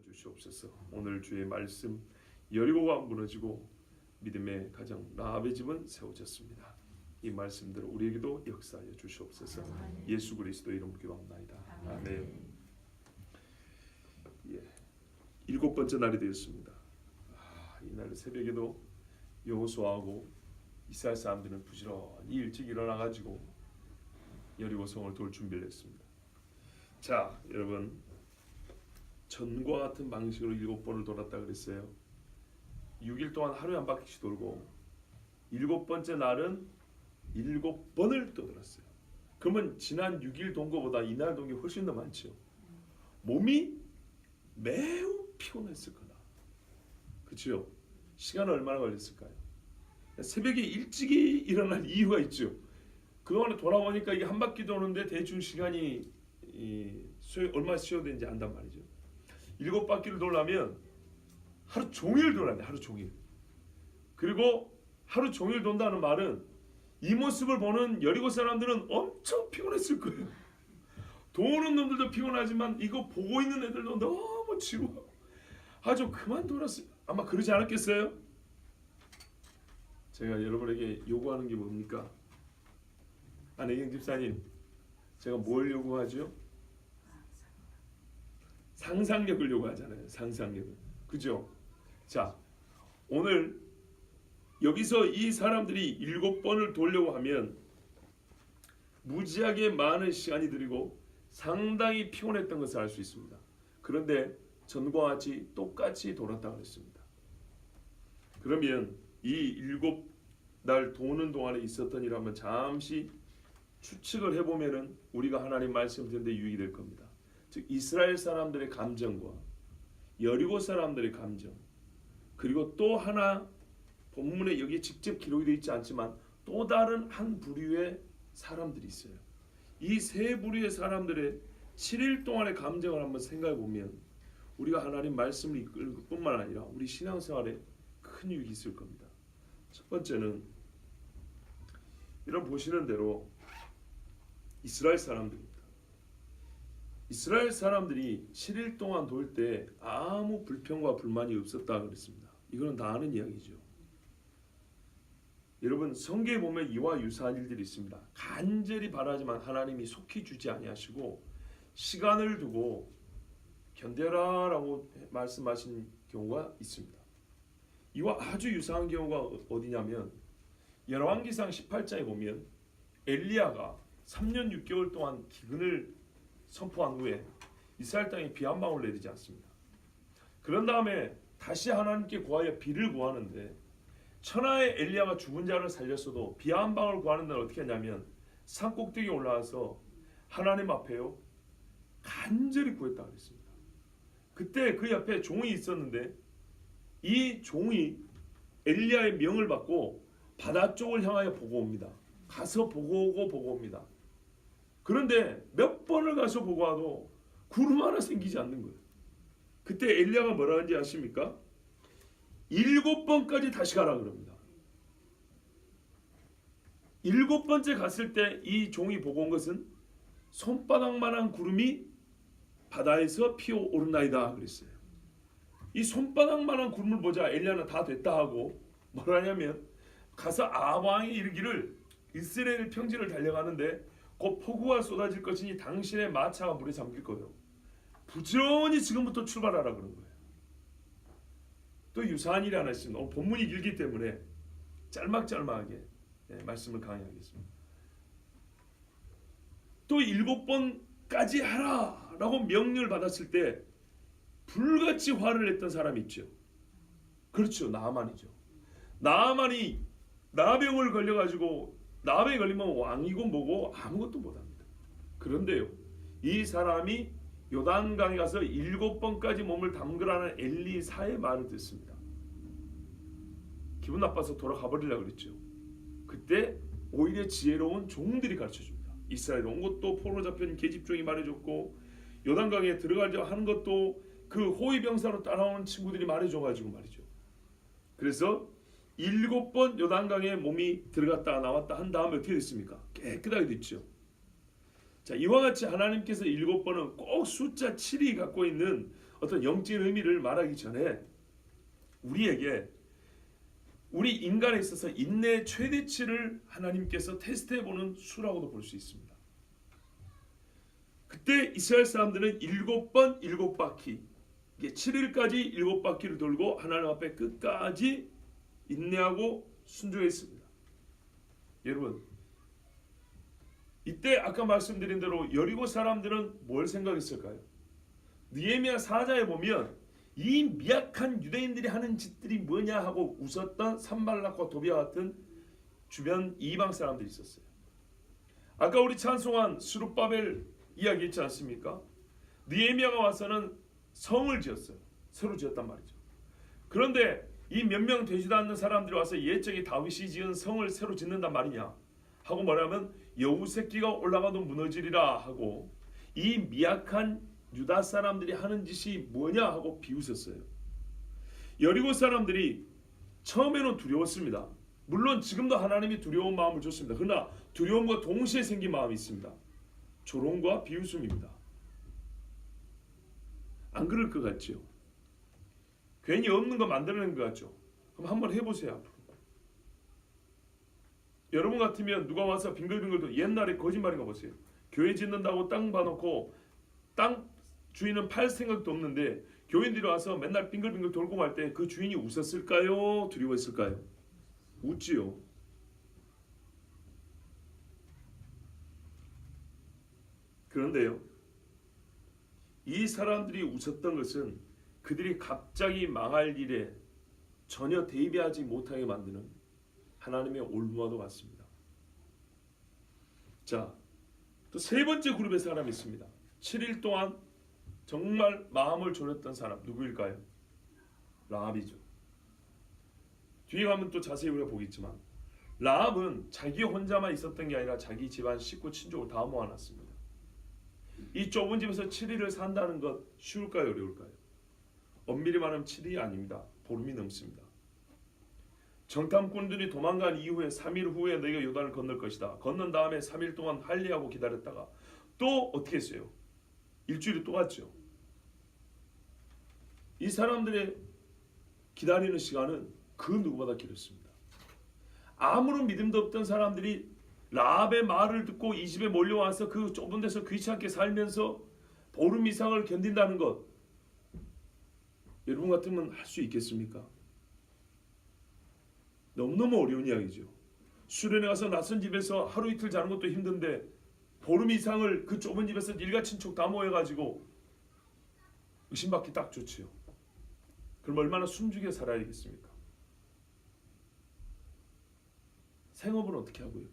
주시옵소서. 오늘 주의 말씀, 여리고가 무너지고 믿음의 가정 라합의 집은 세워졌습니다. 이 말씀대로 우리에게도 역사하여 주시옵소서. 예수 그리스도 이름으로 기도합니다. 아멘. 일곱 번째 날이 되었습니다. 이날 새벽에도 여호수아하고 이스라엘 사람들은 부지런히 일찍 일어나가지고 여리고성을 돌 준비를 했습니다. 자, 여러분, 전과 같은 방식으로 7번을 돌았다 그랬어요. 6일 동안 하루에 한 바퀴씩 돌고 7번째 날은 7번을 또 돌았어요. 그러면 지난 6일 돈 거보다 이날 돈 게 훨씬 더 많죠. 몸이 매우 피곤했을 거다. 그렇죠? 시간은 얼마나 걸렸을까요? 새벽에 일찍이 일어날 이유가 있죠. 그동안에 돌아보니까 이게 한 바퀴 도는데 대충 시간이 얼마 쉬어야 되는지 안단 말이죠. 7바퀴를 돌려면 하루 종일 돌아야 돼. 하루 종일. 그리고 하루 종일 돈다는 말은 이 모습을 보는 여리고 사람들은 엄청 피곤했을 거예요. 도는 놈들도 피곤하지만 이거 보고 있는 애들도 너무 지루하고 아주 그만 돌았어요. 아마 그러지 않았겠어요? 제가 여러분에게 요구하는 게 뭡니까? 안혜경 집사님, 제가 뭘 요구하죠? 상상력을 요구하잖아요. 상상력을. 그죠? 자, 오늘 여기서 이 사람들이 7번을 돌려고 하면 무지하게 많은 시간이 들이고 상당히 피곤했던 것을 알 수 있습니다. 그런데 전과 같이 똑같이 돌았다고 했습니다. 그러면 이 7날 도는 동안에 있었던 일 한번 잠시 추측을 해보면은 우리가 하나님 말씀 듣는데 유익이 될 겁니다. 즉 이스라엘 사람들의 감정과 여리고 사람들의 감정, 그리고 또 하나 본문에 여기 직접 기록이 되어 있지 않지만 또 다른 한 부류의 사람들이 있어요. 이 세 부류의 사람들의 7일 동안의 감정을 한번 생각해 보면 우리가 하나님 말씀을 이끌 뿐만 아니라 우리 신앙생활에 큰 유익이 있을 겁니다. 첫 번째는 이런 보시는 대로 이스라엘 사람들입니다. 이스라엘 사람들이 7일 동안 돌 때 아무 불평과 불만이 없었다 그랬습니다. 이거는 다 아는 이야기죠. 여러분, 성경에 보면 이와 유사한 일들이 있습니다. 간절히 바라지만 하나님이 속히 주지 아니하시고 시간을 두고 견뎌라라고 말씀하신 경우가 있습니다. 이와 아주 유사한 경우가 어디냐면 열왕기상 18장에 보면 엘리야가 3년 6개월 동안 기근을 선포한 후에 이스라엘 땅에 비 한 방울 내리지 않습니다. 그런 다음에 다시 하나님께 구하여 비를 구하는데 천하의 엘리야가 죽은 자를 살렸어도 비 한 방울 구하는 데는 어떻게 하냐면 산 꼭대기에 올라와서 하나님 앞에요 간절히 구했다 그랬습니다. 그때 그 옆에 종이 있었는데 이 종이 엘리야의 명을 받고 바다 쪽을 향하여 보고 옵니다. 가서 보고 오고 보고 옵니다. 그런데 몇 번을 가서 보고 와도 구름 하나 생기지 않는 거예요. 그때 엘리야가 뭐라 하는지 아십니까? 7번까지 다시 가라 그럽니다. 7번째 갔을 때 이 종이 보고 온 것은 손바닥만한 구름이 바다에서 피어오르나이다 그랬어요. 이 손바닥만한 구름을 보자 엘리야는 다 됐다 하고 뭐라 하냐면 가서 아왕이 이르기를 이스라엘 평지를 달려가는데 곧 폭우가 쏟아질 것이니 당신의 마차가 물에 잠길 거예요. 부지런히 지금부터 출발하라 그런 거예요. 또 유사한 일이 하나 있습니다. 오늘 본문이 길기 때문에 짤막짤막하게 말씀을 강의하겠습니다. 또 7번까지 하라 라고 명령을 받았을 때 불같이 화를 냈던 사람이 있죠. 그렇죠. 나아만이죠. 나아만이 나병을 걸려가지고 나병에 걸리면 왕이고 뭐고 아무것도 못합니다. 그런데요, 이 사람이 요단강에 가서 7번까지 몸을 담그라는 엘리사의 말을 듣습니다. 기분 나빠서 돌아가 버리려고 그랬죠. 그때 오히려 지혜로운 종들이 가르쳐줍니다. 이스라엘 온 것도 포로 잡힌 계집종이 말해줬고 요단강에 들어가려 하는 것도 그 호위병사로 따라오는 친구들이 말해줘가지고 말이죠. 그래서 7번 요단강에 몸이 들어갔다가 나왔다 한 다음에 어떻게 됐습니까? 깨끗하게 됐죠. 자, 이와 같이 하나님께서 7번은 꼭 숫자 7이 갖고 있는 어떤 영적인 의미를 말하기 전에 우리에게 우리 인간에 있어서 인내의 최대치를 하나님께서 테스트해보는 수라고도 볼 수 있습니다. 그때 이스라엘 사람들은 7번 7바퀴, 이게 7일까지 7바퀴를 돌고 하나님 앞에 끝까지 인내하고 순종했습니다. 여러분, 이때 아까 말씀드린 대로 여리고 사람들은 뭘 생각했을까요? 느헤미야 4장에 보면 이 미약한 유대인들이 하는 짓들이 뭐냐 하고 웃었던 산발락과 도비와 같은 주변 이방 사람들이 있었어요. 아까 우리 찬송한 스룹바벨 이야기 있지 않습니까? 느헤미야가 와서는 성을 지었어요. 새로 지었단 말이죠. 그런데 이 몇 명 되지도 않는 사람들이 와서 옛적에 다윗이 지은 성을 새로 짓는단 말이냐 하고 뭐라면 여우 새끼가 올라가도 무너지리라 하고 이 미약한 유다 사람들이 하는 짓이 뭐냐 하고 비웃었어요. 여리고 사람들이 처음에는 두려웠습니다. 물론 지금도 하나님이 두려운 마음을 줬습니다. 그러나 두려움과 동시에 생긴 마음이 있습니다. 조롱과 비웃음입니다. 안 그럴 것 같죠? 괜히 없는 거 만들어낸 것 같죠? 그럼 한번 해보세요. 앞으로. 여러분 같으면 누가 와서 빙글빙글 옛날에 거짓말인가 보세요. 교회 짓는다고 땅 봐놓고 땅 주인은 팔 생각도 없는데 교인들이 와서 맨날 빙글빙글 돌고 말 때 그 주인이 웃었을까요? 두려워했을까요? 웃지요. 그런데요, 이 사람들이 웃었던 것은 그들이 갑자기 망할 일에 전혀 대비하지 못하게 만드는 하나님의 올무와도 같습니다. 자, 또 세 번째 그룹의 사람이 있습니다. 7일 동안 정말 마음을 졸였던 사람 누구일까요? 라합이죠. 뒤에 가면 또 자세히 우리가 보겠지만 라합은 자기 혼자만 있었던 게 아니라 자기 집안 식구 친족을 다 모아놨습니다. 이 좁은 집에서 7일을 산다는 것 쉬울까요? 어려울까요? 엄밀히 말하면 7일이 아닙니다. 보름이 넘습니다. 정탐꾼들이 도망간 이후에 3일 후에 너희가 요단을 건널 것이다. 건넌 다음에 3일 동안 할례하고 기다렸다가 또 어떻게 했어요? 일주일이 또 갔죠. 이 사람들의 기다리는 시간은 그 누구보다 길었습니다. 아무런 믿음도 없던 사람들이 라합의 말을 듣고 이 집에 몰려와서 그 좁은 데서 귀찮게 살면서 보름 이상을 견딘다는 것, 여러분 같으면 할 수 있겠습니까? 너무너무 어려운 이야기죠. 수련회 가서 낯선 집에서 하루 이틀 자는 것도 힘든데 보름 이상을 그 좁은 집에서 일가 친척 다 모여가지고 의심받기 딱 좋지요. 그럼 얼마나 숨죽여 살아야겠습니까? 생업은 어떻게 하고요?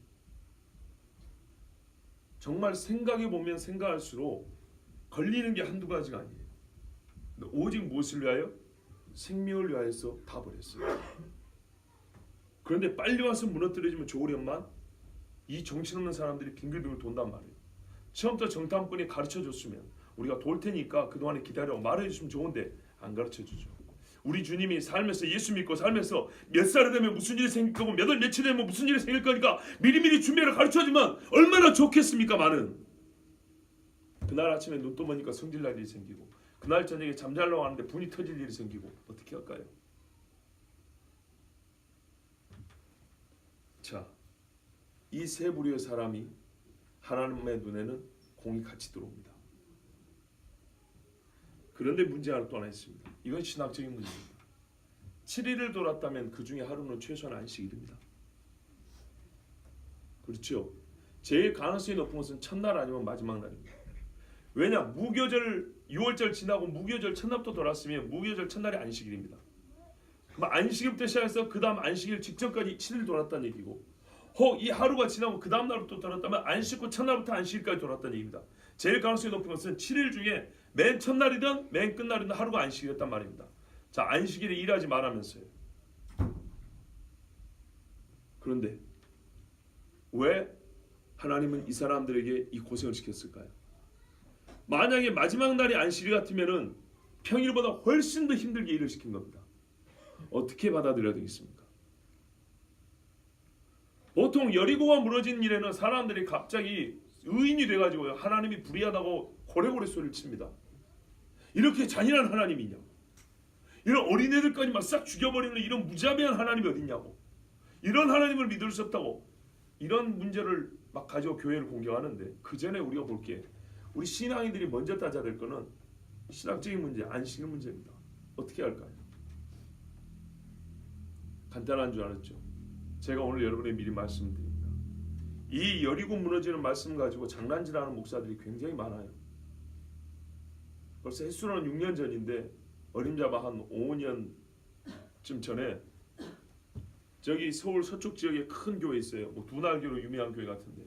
정말 생각해보면 생각할수록 걸리는 게 한두 가지가 아니에요. 오직 무엇을 위하여? 생명을 위하여서 다 버렸어요. 그런데 빨리 와서 무너뜨려지면 좋으련만 이 정신없는 사람들이 빙글빙글 돈단 말이에요. 처음부터 정탐꾼이 가르쳐줬으면 우리가 돌 테니까 그동안에 기다려 말해주시면 좋은데 안 가르쳐주죠. 우리 주님이 살면서 예수 믿고 살면서 몇 살이 되면 무슨 일이 생길 거고 몇 월 며칠 되면 무슨 일이 생길 거니까 미리미리 준비를 가르쳐주면 얼마나 좋겠습니까? 많은 그날 아침에 눈 떠보니까 성질날 일이 생기고 그날 저녁에 잠자려고 하는데 분이 터질 일이 생기고 어떻게 할까요? 자, 이 세 부류의 사람이 하나님의 눈에는 공이 같이 들어옵니다. 그런데 문제 하나 또 하나 있습니다. 이건 신학적인 문제입니다. 7일을 돌았다면 그 중에 하루는 최소한 안식일입니다. 그렇죠? 제일 가능성이 높은 것은 첫날 아니면 마지막 날입니다. 왜냐? 무교절 6월절 지나고 무교절 첫날부터 돌았으면 무교절 첫날이 안식일입니다. 그럼 안식일부터 시작해서 그 다음 안식일 직전까지 7일 돌았다는 얘기고 혹 이 하루가 지나고 그 다음 날부터 돌았다면 안식 후 첫날부터 안식일까지 돌았다는 얘기입니다. 제일 가능성이 높은 것은 7일 중에 맨 첫날이든 맨 끝날이든 하루가 안식일이었단 말입니다. 자, 안식일에 일하지 말라면서요. 그런데 왜 하나님은 이 사람들에게 이 고생을 시켰을까요? 만약에 마지막 날이 안식일 같으면은 평일보다 훨씬 더 힘들게 일을 시킨 겁니다. 어떻게 받아들여야 되겠습니까? 보통 여리고가 무너진 일에는 사람들이 갑자기 의인이 돼가지고요 하나님이 불의하다고 고래고래 소리를 칩니다. 이렇게 잔인한 하나님이냐고. 이런 어린애들까지 막 싹 죽여버리는 이런 무자비한 하나님이 어딨냐고. 이런 하나님을 믿을 수 없다고. 이런 문제를 막 가지고 교회를 공격하는데, 그 전에 우리가 볼게, 우리 신앙인들이 먼저 따져야 될 거는 신학적인 문제, 안식의 문제입니다. 어떻게 할까요? 간단한 줄 알았죠. 제가 오늘 여러분에게 미리 말씀드립니다. 이 여리고 무너지는 말씀 가지고 장난질하는 목사들이 굉장히 많아요. 벌써 횟수로는 6년 전인데 어림잡아 한 5년쯤 전에 저기 서울 서쪽 지역에 큰 교회 있어요. 뭐 두날교로 유명한 교회 같은데,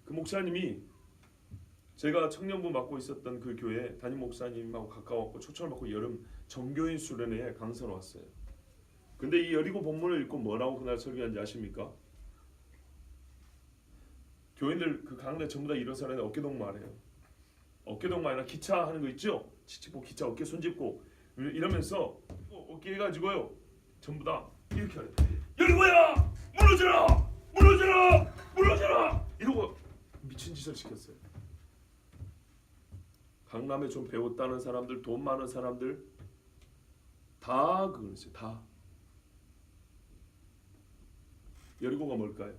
그 목사님이 제가 청년부 맡고 있었던 그 교회 담임 목사님하고 가까웠고 초청을 받고 여름 정교인 수련회에 강사로 왔어요. 근데 이 여리고 본문을 읽고 뭐라고 그날 설교한지 아십니까? 교인들 그 강대 전부 다 일어서는 어깨동무하래요. 어깨동무하나 기차 하는 거 있죠? 치치고 기차 어깨 손짚고 이러면서 어깨 해가지고요 전부 다 이렇게 하래요. 여리고야 무너져라 무너져라 무너져라 이러고 미친 짓을 시켰어요. 강남에 좀 배웠다는 사람들, 돈 많은 사람들 다 그거였어요. 다. 여리고가 뭘까요?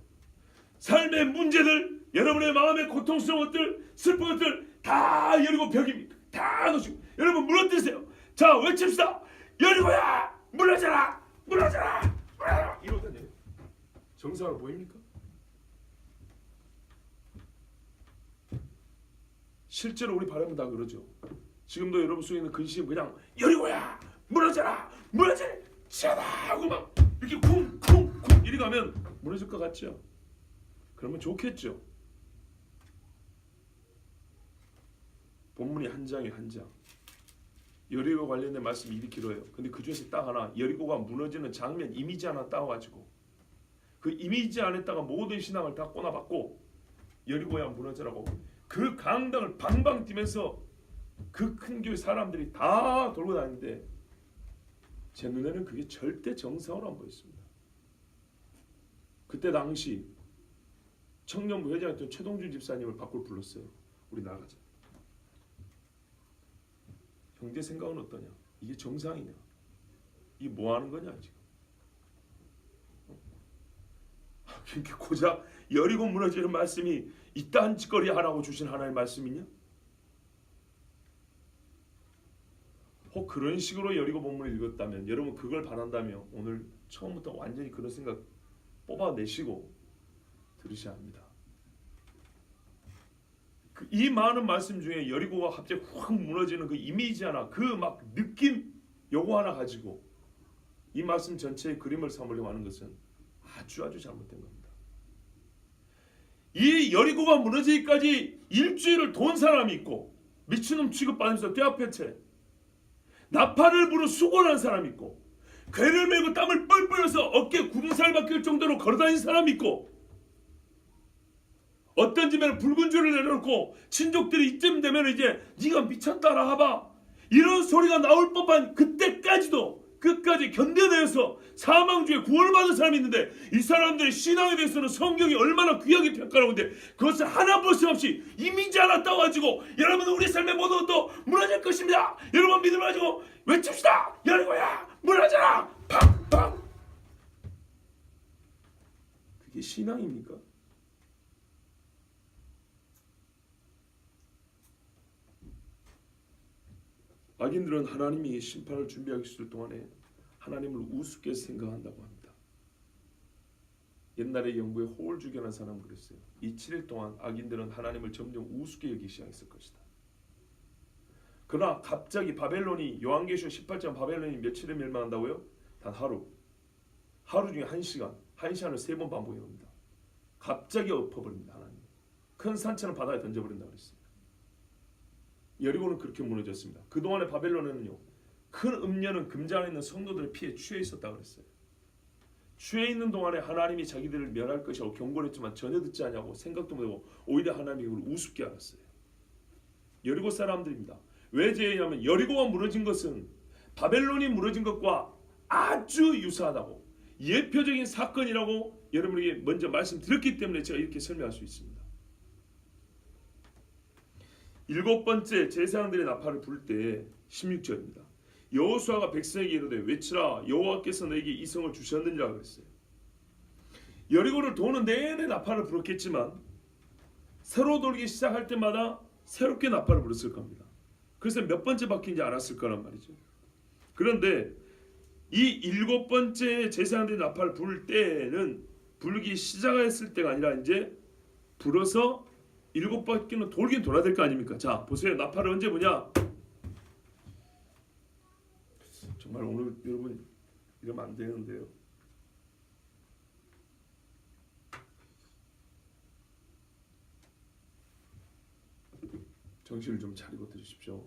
삶의 문제들, 여러분의 마음의 고통스러운 것들, 슬픈 것들 다 여리고 벽입니다. 다 놓으시고 여러분 무너뜨리세요. 자, 외칩시다. 여리고야 무너져라 무너져라 무너져라 이러더니 정상으로 보입니까? 실제로 우리 바람은 다 그러죠. 지금도 여러분 속에 있는 근심 그냥 여리고야 무너져라 무너지자 하고 막 이렇게 쿵쿵쿵 이리 가면 무너질 것 같죠? 그러면 좋겠죠. 본문이 한 장에 한 장. 여리고 관련된 말씀이 이리 길어요. 근데 그 중에서 딱 하나, 여리고가 무너지는 장면 이미지 하나 따와가지고 그 이미지 안에다가 모든 신앙을 다 꽂아봤고 여리고야 무너져라고 그 강당을 방방 뛰면서 그 큰 교회 사람들이 다 돌고 다니는데 제 눈에는 그게 절대 정상으로 안 보였습니다. 그때 당시 청년부 회장이었던 최동준 집사님을 밖으로 불렀어요. 우리 나가자. 형제 생각은 어떠냐? 이게 정상이냐? 이게 뭐 하는 거냐 지금? 그렇게 고작 여리고 무너지는 말씀이 이딴 짓거리 하라고 주신 하나님의 말씀이냐? 혹 그런 식으로 여리고 본문을 읽었다면, 여러분 그걸 바란다며 오늘 처음부터 완전히 그런 생각 뽑아내시고 들으셔야 합니다. 이 많은 말씀 중에 여리고가 갑자기 확 무너지는 그 이미지 하나, 그 막 느낌 요거 하나 가지고 이 말씀 전체의 그림을 삼으려고 하는 것은 아주 잘못된 겁니다. 이 여리고가 무너지기까지 일주일을 돈 사람이 있고 미친놈 취급받으면서 떼앞에 채 나팔을 부르 수고를 한 사람이 있고 괴를 메고 땀을 뻘뻘 흘려서 어깨에 굳은 살 박힐 정도로 걸어다니는 사람이 있고 어떤 집에는 붉은 줄을 내려놓고 친족들이 이쯤 되면 이제 네가 미쳤다라 하봐 이런 소리가 나올 법한 그때까지도 끝까지 견뎌내서 사망 중에 구원을 받은 사람이 있는데 이 사람들의 신앙에 대해서는 성경이 얼마나 귀하게 평가하고 있는데 그것을 하나 볼셈없이 이미지 하나 따가지고 여러분 우리 삶의 모든 것도 무너질 것입니다. 여러분 믿음을 가지고 외칩시다. 여리고야 무너져라 팡팡. 그게 신앙입니까? 악인들은 하나님이 심판을 준비하기 있을 동안에 하나님을 우습게 생각한다고 합니다. 옛날에 영국에 호울주교라는 사람은 그랬어요. 이 7일 동안 악인들은 하나님을 점점 우습게 여기기 시작했을 것이다. 그러나 갑자기 바벨론이 요한계시록 18장 바벨론이 며칠에 멸망한다고요? 단 하루 중에 1시간 1시간을 3번 반복해 옵니다. 갑자기 엎어버립니다. 하나님 큰 산처럼 바다에 던져버린다고 그랬어요. 여리고는 그렇게 무너졌습니다. 그동안의 바벨론에는요 큰 음녀는 금장 안에 있는 성도들의 피에 취해 있었다고 그랬어요. 취해 있는 동안에 하나님이 자기들을 멸할 것이라고 경고를 했지만 전혀 듣지 않냐고 생각도 못하고 오히려 하나님이 그걸 우습게 알았어요. 여리고 사람들입니다. 왜 제냐면 여리고가 무너진 것은 바벨론이 무너진 것과 아주 유사하다고 예표적인 사건이라고 여러분에게 먼저 말씀드렸기 때문에 제가 이렇게 설명할 수 있습니다. 일곱 번째 제사장들의 나팔을 불 때 16절입니다. 여호수아가 백성에게 이르되 외치라 여호와께서 너에게 이 성을 주셨느니라 그랬어요. 여리고를 도는 내내 나팔을 불었겠지만 새로 돌기 시작할 때마다 새롭게 나팔을 불었을 겁니다. 그래서 몇 번째 바퀴인지 알았을 거란 말이죠. 그런데 이 일곱 번째 제사장들이 나팔을 불 때는 불기 시작했을 때가 아니라 이제 불어서 일곱 바퀴는 돌긴 돌아야 될 거 아닙니까? 자 보세요. 나팔을 언제 부냐? 정말 오늘 여러분 이러면 안 되는데요. 정신을 좀 차리고 들으십시오.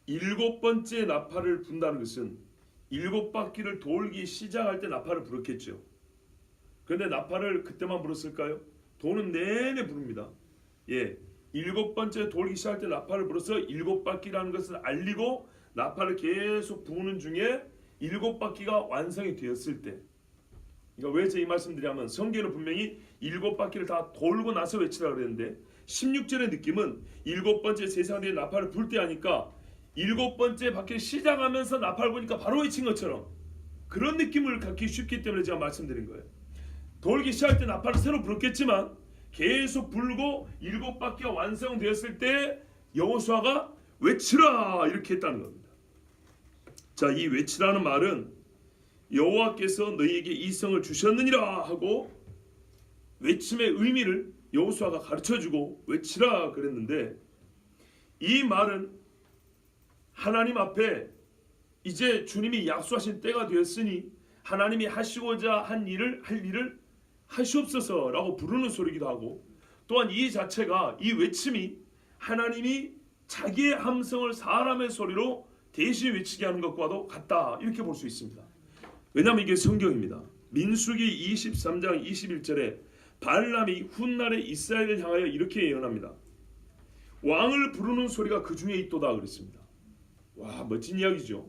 일곱 번째 나팔을 분다는 것은 일곱 바퀴를 돌기 시작할 때 나팔을 불었겠죠. 그런데 나팔을 그때만 불었을까요? 도는 내내 부릅니다. 예, 일곱 번째 돌기 시작할 때 나팔을 불어서 일곱 바퀴라는 것을 알리고 나팔을 계속 부는 중에 일곱 바퀴가 완성이 되었을 때, 그러니까 왜 제가 이 말씀드리냐면 성경은 분명히 일곱 바퀴를 다 돌고 나서 외치라 그랬는데 16절의 느낌은 일곱 번째 제사장들이 나팔을 불 때 하니까 일곱 번째 바퀴를 시작하면서 나팔을 보니까 바로 외친 것처럼 그런 느낌을 갖기 쉽기 때문에 제가 말씀드린 거예요. 돌기 시작할 때 나팔을 새로 불었겠지만 계속 불고 일곱 바퀴가 완성되었을 때 여호수아가 외치라 이렇게 했다는 겁니다. 자, 이 외치라는 말은 여호와께서 너희에게 이 성을 주셨느니라 하고 외침의 의미를 여호수아가 가르쳐주고 외치라 그랬는데, 이 말은 하나님 앞에 이제 주님이 약속하신 때가 되었으니 하나님이 하시고자 할 일을 하시옵소서라고 부르는 소리기도 하고, 또한 이 자체가, 이 외침이 하나님이 자기의 함성을 사람의 소리로 대신 외치게 하는 것과도 같다 이렇게 볼 수 있습니다. 왜냐하면 이게 성경입니다. 민수기 23장 21절에 발람이 훗날에 이스라엘을 향하여 이렇게 예언합니다. 왕을 부르는 소리가 그 중에 있도다 그랬습니다. 와, 멋진 이야기죠.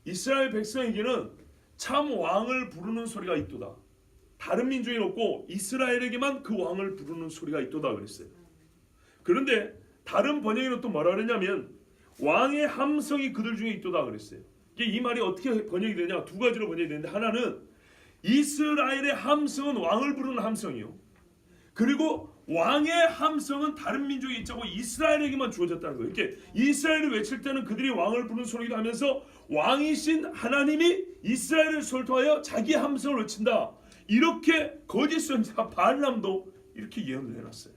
이스라엘 백성에게는 참 왕을 부르는 소리가 있도다. 다른 민족에는 없고 이스라엘에게만 그 왕을 부르는 소리가 있도다 그랬어요. 그런데 다른 번역에는 또 뭐라 그랬냐면 왕의 함성이 그들 중에 있도다 그랬어요. 이 말이 어떻게 번역이 되냐? 두 가지로 번역이 되는데, 하나는 이스라엘의 함성은 왕을 부르는 함성이요, 그리고 왕의 함성은 다른 민족에 있지 않고 이스라엘에게만 주어졌다는 거예요. 이렇게 이스라엘을 외칠 때는 그들이 왕을 부르는 소리도 하면서 왕이신 하나님이 이스라엘을 설통하여 자기 함성을 외친다. 이렇게 거짓 선지자 발람도 이렇게 예언을 해놨어요.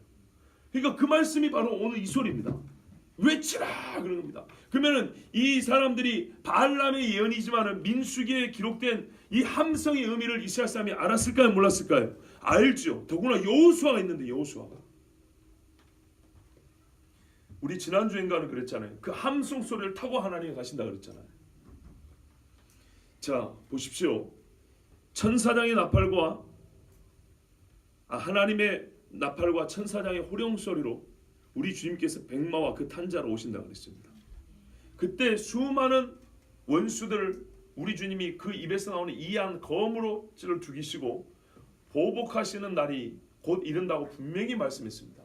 그러니까 그 말씀이 바로 오늘 이 소리입니다. 외치라 그런 겁니다. 그러면은 이 사람들이 발람의 예언이지만은 민수기에 기록된 이 함성의 의미를 이스라엘 사람이 알았을까요? 몰랐을까요? 알죠. 더구나 여호수아가 있는데, 여호수아가 우리 지난주인가는 그랬잖아요. 그 함성 소리를 타고 하나님이 가신다 그랬잖아요. 자 보십시오. 천사장의 나팔과 하나님의 나팔과 천사장의 호령 소리로 우리 주님께서 백마와 그 탄자로 오신다 그랬습니다. 그때 수많은 원수들을 우리 주님이 그 입에서 나오는 이한 검으로 찔러 죽이시고 보복하시는 날이 곧 이른다고 분명히 말씀했습니다.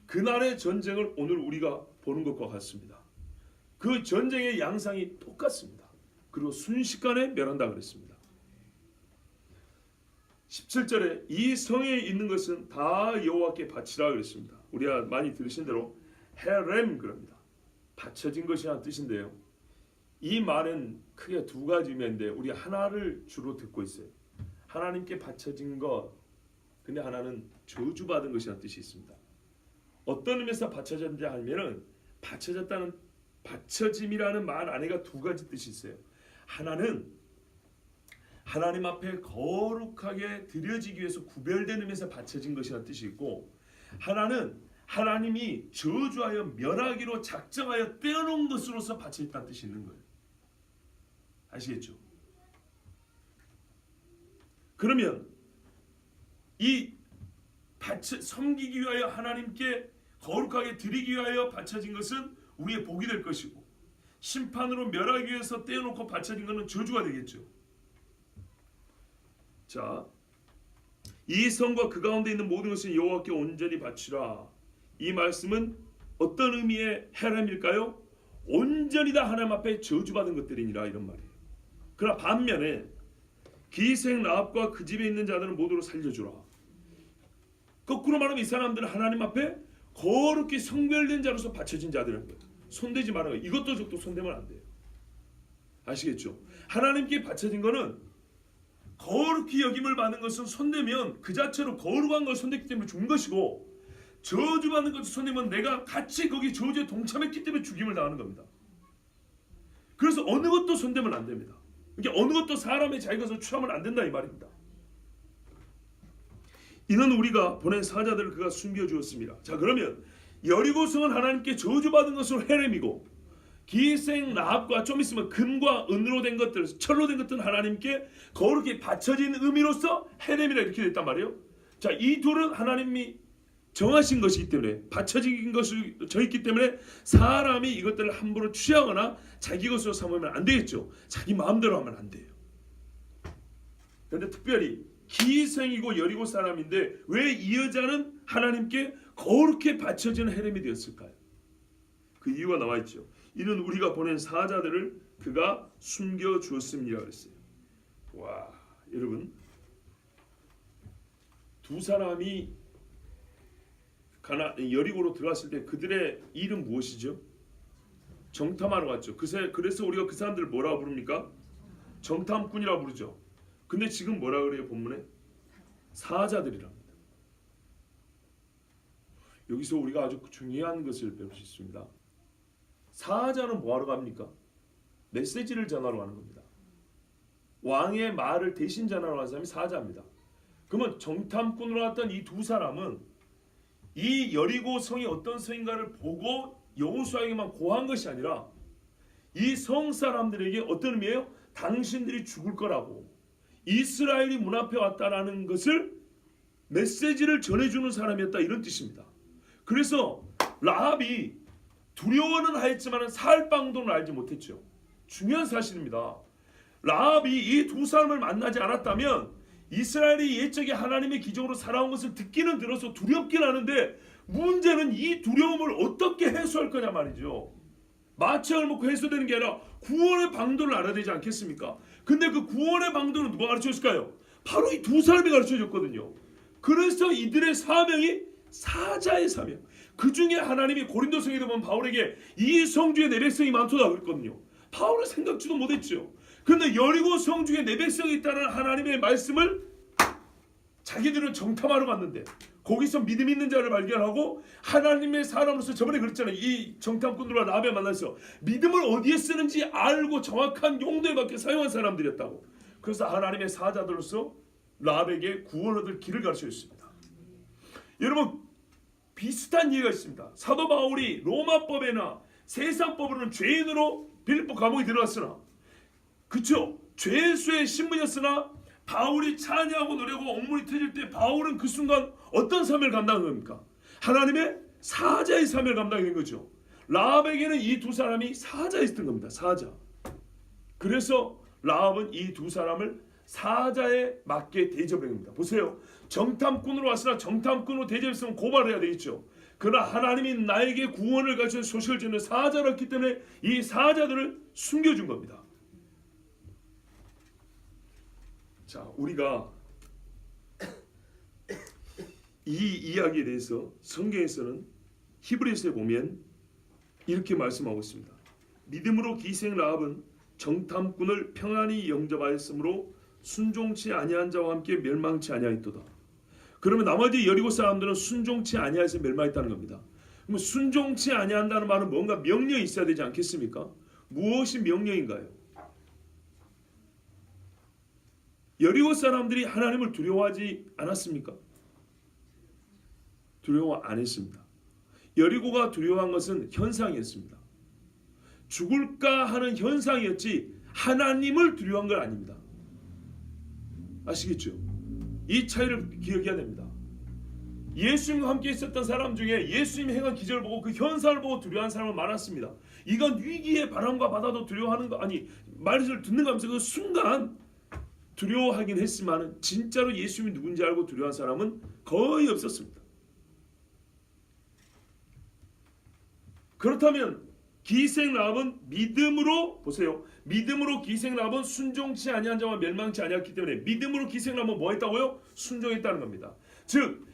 그날의 전쟁을 오늘 우리가 보는 것과 같습니다. 그 전쟁의 양상이 똑같습니다. 그리고 순식간에 멸한다 그랬습니다. 17절에 이 성에 있는 것은 다 여호와께 바치라 그랬습니다. 우리가 많이 들으신 대로 헤렘 그럽니다. 바쳐진 것이라는 뜻인데요, 이 말은 크게 두 가지 의미인데 우리 하나를 주로 듣고 있어요. 하나님께 바쳐진 것, 근데 하나는 저주받은 것이라는 뜻이 있습니다. 어떤 의미에서 바쳐졌는지 하면은 바쳐졌다는, 바쳐짐이라는 말 안에가 두 가지 뜻이 있어요. 하나는 하나님 앞에 거룩하게 드려지기 위해서 구별된 의미에서 바쳐진 것이라는 뜻이 있고, 하나는 하나님이 저주하여 멸하기로 작정하여 떼어놓은 것으로서 바쳐있다는 뜻이 있는 거예요. 아시겠죠? 그러면 이 섬기기 위하여 하나님께 거룩하게 드리기 위하여 바쳐진 것은 우리의 복이 될 것이고, 심판으로 멸하기 위해서 떼어놓고 바쳐진 것은 저주가 되겠죠. 자, 이 성과 그 가운데 있는 모든 것을 여호와께 온전히 바치라. 이 말씀은 어떤 의미의 헤렘일까요? 온전히 다 하나님 앞에 저주받은 것들이니라 이런 말이에요. 그러나 반면에 기생 라합과 그 집에 있는 자들은 모두를 살려주라. 거꾸로 말하면 이 사람들은 하나님 앞에 거룩히 성별된 자로서 바쳐진 자들인 거예요. 손대지 말아요. 이것도 저것도 손대면 안 돼요. 아시겠죠? 하나님께 바쳐진 거는 거룩히 여김을 받는 것은 손대면 그 자체로 거룩한 걸 손댔기 때문에 죽은 것이고, 저주받는 것을 손대면 내가 같이 거기 저주에 동참했기 때문에 죽임을 당하는 겁니다. 그래서 어느 것도 손대면 안 됩니다. 그러니까 어느 것도 사람의 자기 것을 취하면 안 된다 이 말입니다. 이는 우리가 보낸 사자들을 그가 숨겨주었습니다. 자, 그러면 여리고성은 하나님께 저주받은 것으로 헤렘이고, 기생 라합과 좀 있으면 금과 은으로 된 것들, 철로 된 것들은 하나님께 거룩히 바쳐진 의미로서 헤렘이라 이렇게 됐단 말이에요. 자, 이 둘은 하나님이 정하신 것이기 때문에, 바쳐진 것이 저있기 때문에 사람이 이것들을 함부로 취하거나 자기 것으로 삼으면 안 되겠죠. 자기 마음대로 하면 안 돼요. 그런데 특별히 기생이고 여리고 사람인데 왜 이 여자는 하나님께 거룩히 바쳐지는 헤렘이 되었을까요? 그 이유가 나와 있죠. 이는 우리가 보낸 사자들을 그가 숨겨주었습니다 그랬어요. 와, 여러분, 두 사람이 여리고로 들어갔을 때 그들의 일은 무엇이죠? 정탐하러 갔죠. 그래서 우리가 그 사람들을 뭐라고 부릅니까? 정탐꾼이라고 부르죠. 근데 지금 뭐라 그래요 본문에? 사자들이랍니다. 여기서 우리가 아주 중요한 것을 배울 수 있습니다. 사자는 뭐하러 갑니까? 메시지를 전하러 가는 겁니다. 왕의 말을 대신 전하러 가는 사람이 사자입니다. 그러면 정탐꾼으로 갔던 이 두 사람은 이 여리고 성이 어떤 성인가를 보고 여호수아에게만 고한 것이 아니라 이 성 사람들에게 어떤 의미예요? 당신들이 죽을 거라고, 이스라엘이 문 앞에 왔다라는 것을 메시지를 전해주는 사람이었다 이런 뜻입니다. 그래서 라합이 두려워는 하였지만 살방도는 알지 못했죠. 중요한 사실입니다. 라합이 이 두 사람을 만나지 않았다면 이스라엘이 옛적에 하나님의 기적으로 살아온 것을 듣기는 들어서 두렵긴 하는데, 문제는 이 두려움을 어떻게 해소할 거냐 말이죠. 마취약을 먹고 해소되는 게 아니라 구원의 방도를 알아야 되지 않겠습니까? 근데 그 구원의 방도는 누가 가르쳐줬을까요? 바로 이 두 사람이 가르쳐줬거든요. 그래서 이들의 사명이 사자의 사명. 그 중에 하나님이 고린도성에도 보면 바울에게 이 성중에 내 백성이 많도다 그랬거든요. 바울은 생각지도 못했죠. 그런데 여리고 성중에 내 백성이 있다는 하나님의 말씀을 자기들은 정탐하러 갔는데 거기서 믿음 있는 자를 발견하고 하나님의 사람으로서, 저번에 그랬잖아요. 이 정탐꾼들과 라합에 만나서 믿음을 어디에 쓰는지 알고 정확한 용도에 맞게 사용한 사람들이었다고. 그래서 하나님의 사자들로서 라합에게 구원 얻을 길을 가르쳐줬습니다. 여러분, 비슷한 예가 있습니다. 사도 바울이 로마법에나 세상법으로는 죄인으로 빌립보 감옥에 들어갔으나, 그쵸? 죄수의 신분이었으나 바울이 찬양하고 노래하고 옥문이 터질 때 바울은 그 순간 어떤 사명을 감당한 겁니까? 하나님의 사자의 사명을 감당한 거죠. 라합에게는 이 두 사람이 사자였던 겁니다. 사자. 그래서 라합은 이 두 사람을 사자에 맞게 대접한 겁니다. 보세요. 정탐꾼으로 왔으나 정탐꾼으로 대접했으면 고발해야 되겠죠. 그러나 하나님이 나에게 구원을 가르치는 소식을 전하는 사자였기 때문에 이 사자들을 숨겨준 겁니다. 자, 우리가 이 이야기에 대해서 성경에서는 히브리서에 보면 이렇게 말씀하고 있습니다. 믿음으로 기생 라합은 정탐꾼을 평안히 영접하였으므로 순종치 아니한 자와 함께 멸망치 아니하였도다. 그러면 나머지 여리고 사람들은 순종치 아니하여서 멸망했다는 겁니다. 그럼 순종치 아니한다는 말은 뭔가 명령이 있어야 되지 않겠습니까? 무엇이 명령인가요? 여리고 사람들이 하나님을 두려워하지 않았습니까? 두려워 안 했습니다. 여리고가 두려워한 것은 현상이었습니다. 죽을까 하는 현상이었지 하나님을 두려워한 건 아닙니다. 아시겠죠? 이 차이를 기억해야 됩니다. 예수님과 함께 있었던 사람 중에 예수님이 행한 기적을 보고 그 현상을 보고 두려워하는 사람은 많았습니다. 이건 위기의 바람과 바다도 두려워하는 거 아니, 말을 듣는 거 하면서 그 순간 두려워하긴 했지만 진짜로 예수님이 누군지 알고 두려워한 사람은 거의 없었습니다. 그렇다면 기생 라합은 믿음으로 보세요. 믿음으로 기생 라합은 순종치 아니한 자와 멸망치 아니했기 때문에 믿음으로 기생 라합은 뭐 했다고요? 순종했다는 겁니다. 즉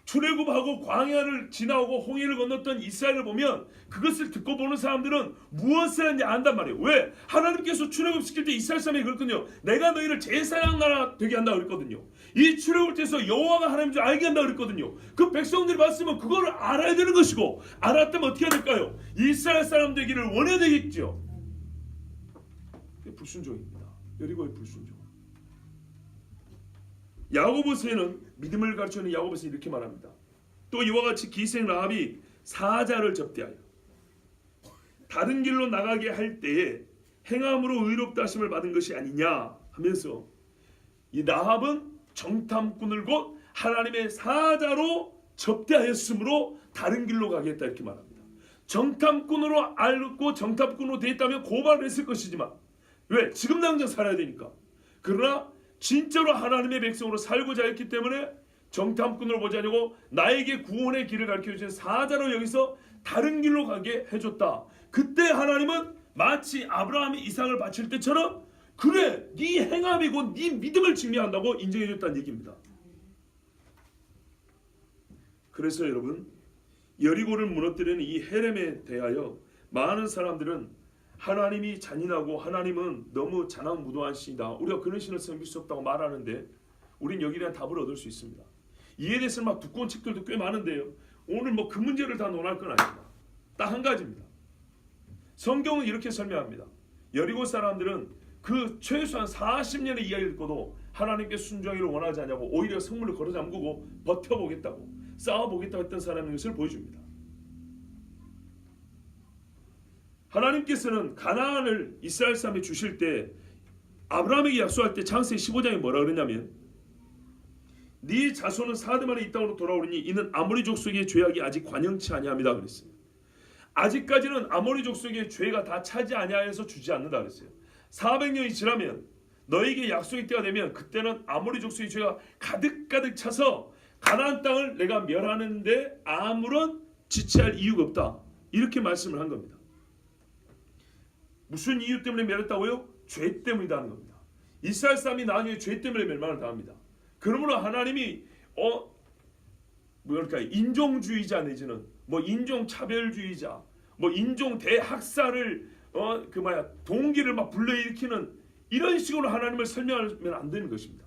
출애굽하고 광야를 지나오고 홍해를 건넜던 이스라엘을 보면 그것을 듣고 보는 사람들은 무엇을 했는지 안단 말이에요. 왜? 하나님께서 출애굽시킬 때 이스라엘 사람이 그랬거든요. 내가 너희를 제사장 나라 되게 한다 그랬거든요. 이 출애굽을 통해서 여호와가 하나님인 줄 알게 한다 그랬거든요. 그 백성들이 봤으면 그거를 알아야 되는 것이고 알았다면 어떻게 해야 될까요? 이스라엘 사람 되기를 원해야 되겠죠. 불순종입니다. 여리고의 불순종. 야고보서에는 믿음을 가르치는 야고보서 이렇게 말합니다. 또 이와 같이 기생 라합이 사자를 접대하여 다른 길로 나가게 할 때에 행함으로 의롭다 하심을 받은 것이 아니냐 하면서 이 라합은 정탐꾼을 곧 하나님의 사자로 접대하였으므로 다른 길로 가겠다 이렇게 말합니다. 정탐꾼으로 알고 정탐꾼으로 되어 있다면 고발을 했을 것이지만 왜? 지금 당장 살아야 되니까. 그러나 진짜로 하나님의 백성으로 살고자 했기 때문에 정탐꾼으로 보지 않고 나에게 구원의 길을 가르쳐주신 사자로 여기서 다른 길로 가게 해줬다. 그때 하나님은 마치 아브라함이 이삭을 바칠 때처럼 그래 네 행함이고 네 믿음을 증명한다고 인정해줬다는 얘기입니다. 그래서 여러분 여리고를 무너뜨리는 이 헤렘에 대하여 많은 사람들은 하나님이 잔인하고 하나님은 너무 잔악무도한 신이다. 우리가 그런 신을 섬길 수 없다고 말하는데 우린 여기에 대한 답을 얻을 수 있습니다. 이에 대해서 막 두꺼운 책들도 꽤 많은데요. 오늘 뭐 그 문제를 다 논할 건 아닙니다. 딱 한 가지입니다. 성경은 이렇게 설명합니다. 여리고 사람들은 그 최소한 40년의 이야기를 듣고도 하나님께 순종하기를 원하지 않냐고 오히려 성문을 걸어 잠그고 버텨보겠다고 싸워보겠다고 했던 사람인 것을 보여줍니다. 하나님께서는 가나안을 이스라엘 사람에 주실 때 아브라함에게 약속할 때 창세기 15장에 뭐라 그러냐면 네 자손은 사드만에 이 땅으로 돌아오리니 이는 아모리 족속의 죄악이 아직 관영치 아니함이다 그랬어요. 아직까지는 아모리 족속의 죄가 다 차지 아니하여서 주지 않는다 그랬어요. 400년이 지나면 너에게 약속의 때가 되면 그때는 아모리 족속의 죄가 가득가득 차서 가나안 땅을 내가 멸하는데 아무런 지체할 이유가 없다. 이렇게 말씀을 한 겁니다. 무슨 이유 때문에 멸했다고요? 죄 때문이라는 겁니다. 이스라엘 사람이 나중에 죄 때문에 멸망을 당합니다. 그러므로 하나님이 뭐랄까 인종주의자 내지는 뭐 인종차별주의자, 뭐 인종 대학살을 동기를 막 불러일으키는 이런 식으로 하나님을 설명하면 안 되는 것입니다.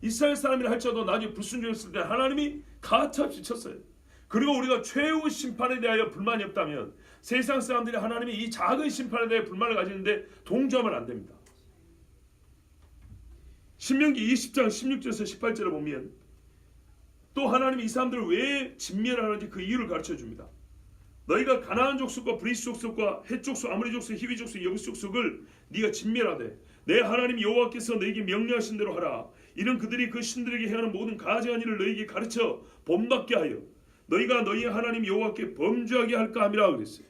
이스라엘 사람이라 할지라도 나중에 불순종했을 때 하나님이 가차없이 쳤어요. 그리고 우리가 최후 심판에 대하여 불만이 없다면 세상 사람들이 하나님이 이 작은 심판에 대해 불만을 가지는데 동조하면 안 됩니다. 신명기 20장 16절에서 18절을 보면 또 하나님이 이 사람들을 왜 진멸하는지 그 이유를 가르쳐줍니다. 너희가 가나안 족속과 브리스 족속과 헷 족속, 아모리 족속, 히위 족속, 여부스 족속을 네가 진멸하되 내 하나님 여호와께서 너희에게 명령하신 대로 하라. 이는 그들이 그 신들에게 행하는 모든 가증한 일을 너희에게 가르쳐 본받게 하여 너희가 너희 하나님 여호와께 범죄하게 할까 함이라 그랬어요.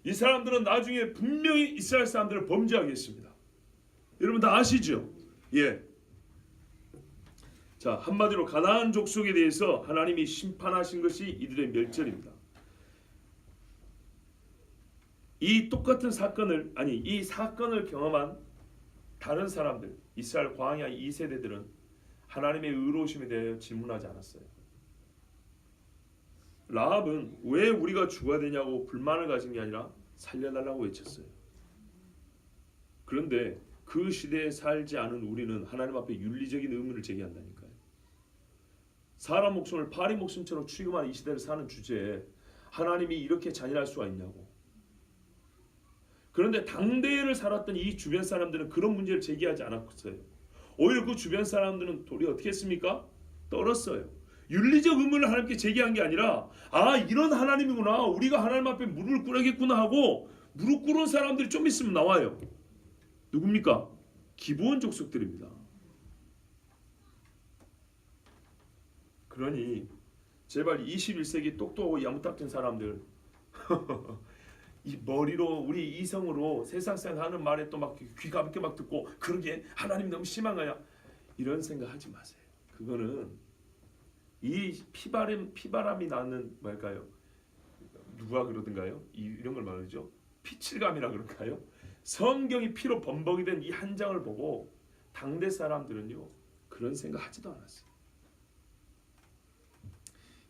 이 사람들은 나중에 분명히 이스라엘 사람들을 범죄하겠습니다. 여러분 다 아시죠? 예. 자, 한마디로 가나안 족속에 대해서 하나님이 심판하신 것이 이들의 멸절입니다. 이 똑같은 사건을 이 사건을 경험한 다른 사람들, 이스라엘 광야 2세대들은 하나님의 의로우심에 대해 질문하지 않았어요. 라합은 왜 우리가 죽어야 되냐고 불만을 가진 게 아니라 살려달라고 외쳤어요. 그런데 그 시대에 살지 않은 우리는 하나님 앞에 윤리적인 의문을 제기한다니까요. 사람 목숨을 파리 목숨처럼 취급하는 이 시대를 사는 주제에 하나님이 이렇게 잔인할 수가 있냐고. 그런데 당대를 살았던 이 주변 사람들은 그런 문제를 제기하지 않았어요. 오히려 그 주변 사람들은 도리 어떻게 했습니까? 떨었어요. 윤리적 의문을 하나님께 제기한 게 아니라 이런 하나님이구나, 우리가 하나님 앞에 무릎을 꿇어야겠구나 하고 무릎 꿇은 사람들이 좀 있으면 나와요. 누굽니까? 기브온 족속들입니다. 그러니 제발 21세기 똑똑하고 야무딱진 사람들 이 머리로 우리 이성으로 세상 사람 하는 말에 또 막 귀 가볍게 막 듣고 그러게 하나님 너무 심한 거야 이런 생각 하지 마세요. 그거는 이 피바람이 나는 누가 그러던가요? 이런 걸 말하죠. 피칠감이라 그럴까요? 성경이 피로 범벅이 된 이 한 장을 보고 당대 사람들은요 그런 생각하지도 않았어요.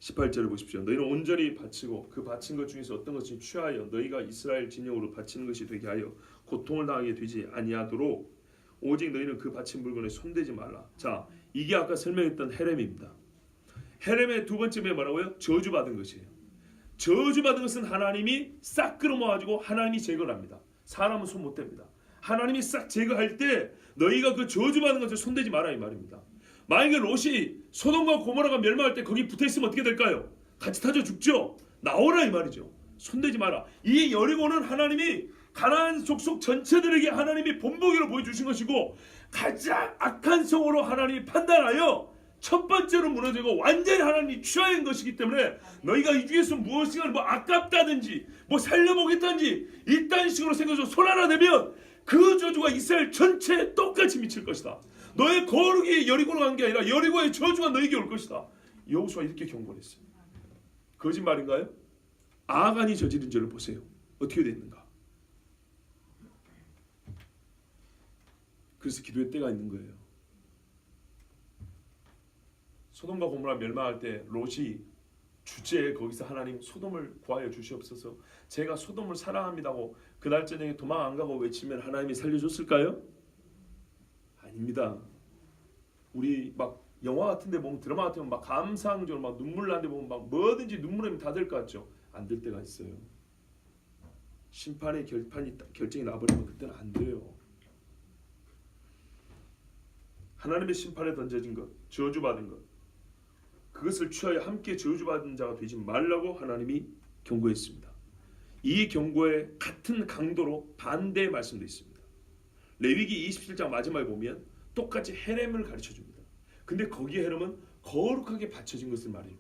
18절을 보십시오. 너희는 온전히 바치고 그 바친 것 중에서 어떤 것이 취하여 너희가 이스라엘 진영으로 바치는 것이 되게 하여 고통을 당하게 되지 아니하도록 오직 너희는 그 바친 물건에 손대지 말라. 자, 이게 아까 설명했던 헤렘입니다. 헤렘의 두 번째 뭐라고요? 저주받은 것이에요. 저주받은 것은 하나님이 싹 끌어모아가지고 하나님이 제거를 합니다. 사람은 손 못 댑니다. 하나님이 싹 제거할 때 너희가 그 저주받은 것을 손대지 마라 이 말입니다. 만약에 롯이 소돔과 고모라가 멸망할 때 거기 붙어있으면 어떻게 될까요? 같이 타져 죽죠. 나오라 이 말이죠. 손대지 마라. 이 여리고는 하나님이 가나안 족속 전체들에게 하나님이 본보기로 보여주신 것이고 가장 악한 성으로 하나님이 판단하여 첫 번째로 무너지고 완전히 하나님이 취하인 것이기 때문에 너희가 이 중에서 무엇인가 뭐 아깝다든지 뭐 살려보겠다든지 이딴 식으로 생겨서 손 하나 대면 그 저주가 이스라엘 전체에 똑같이 미칠 것이다. 너의 거룩이 여리고로 간 게 아니라 여리고의 저주가 너에게 올 것이다. 여호수아 이렇게 경고를 했어요. 거짓말인가요? 아간이 저지른 죄를 보세요. 어떻게 됐는가. 그래서 기도의 때가 있는 거예요. 소돔과 고모라 멸망할 때 롯이 주제에 거기서 하나님 소돔을 구하여 주시옵소서. 제가 소돔을 사랑합니다고 그날 저녁에 도망 안 가고 외치면 하나님이 살려줬을까요? 아닙니다. 우리 막 영화 같은데 보면 드라마 같은 막 감상적으로 막 눈물 나는데 보면 막 뭐든지 눈물이 다 될 것 같죠. 안 될 때가 있어요. 심판의 결정이 나버리면 그때는 안 돼요. 하나님의 심판에 던져진 것, 저주받은 것, 그것을 취하여 함께 저주받은 자가 되지 말라고 하나님이 경고했습니다. 이 경고에 같은 강도로 반대의 말씀도 있습니다. 레위기 27장 마지막에 보면 똑같이 헤렘을 가르쳐줍니다. 근데 거기에 헤렘은 거룩하게 바쳐진 것을 말해요.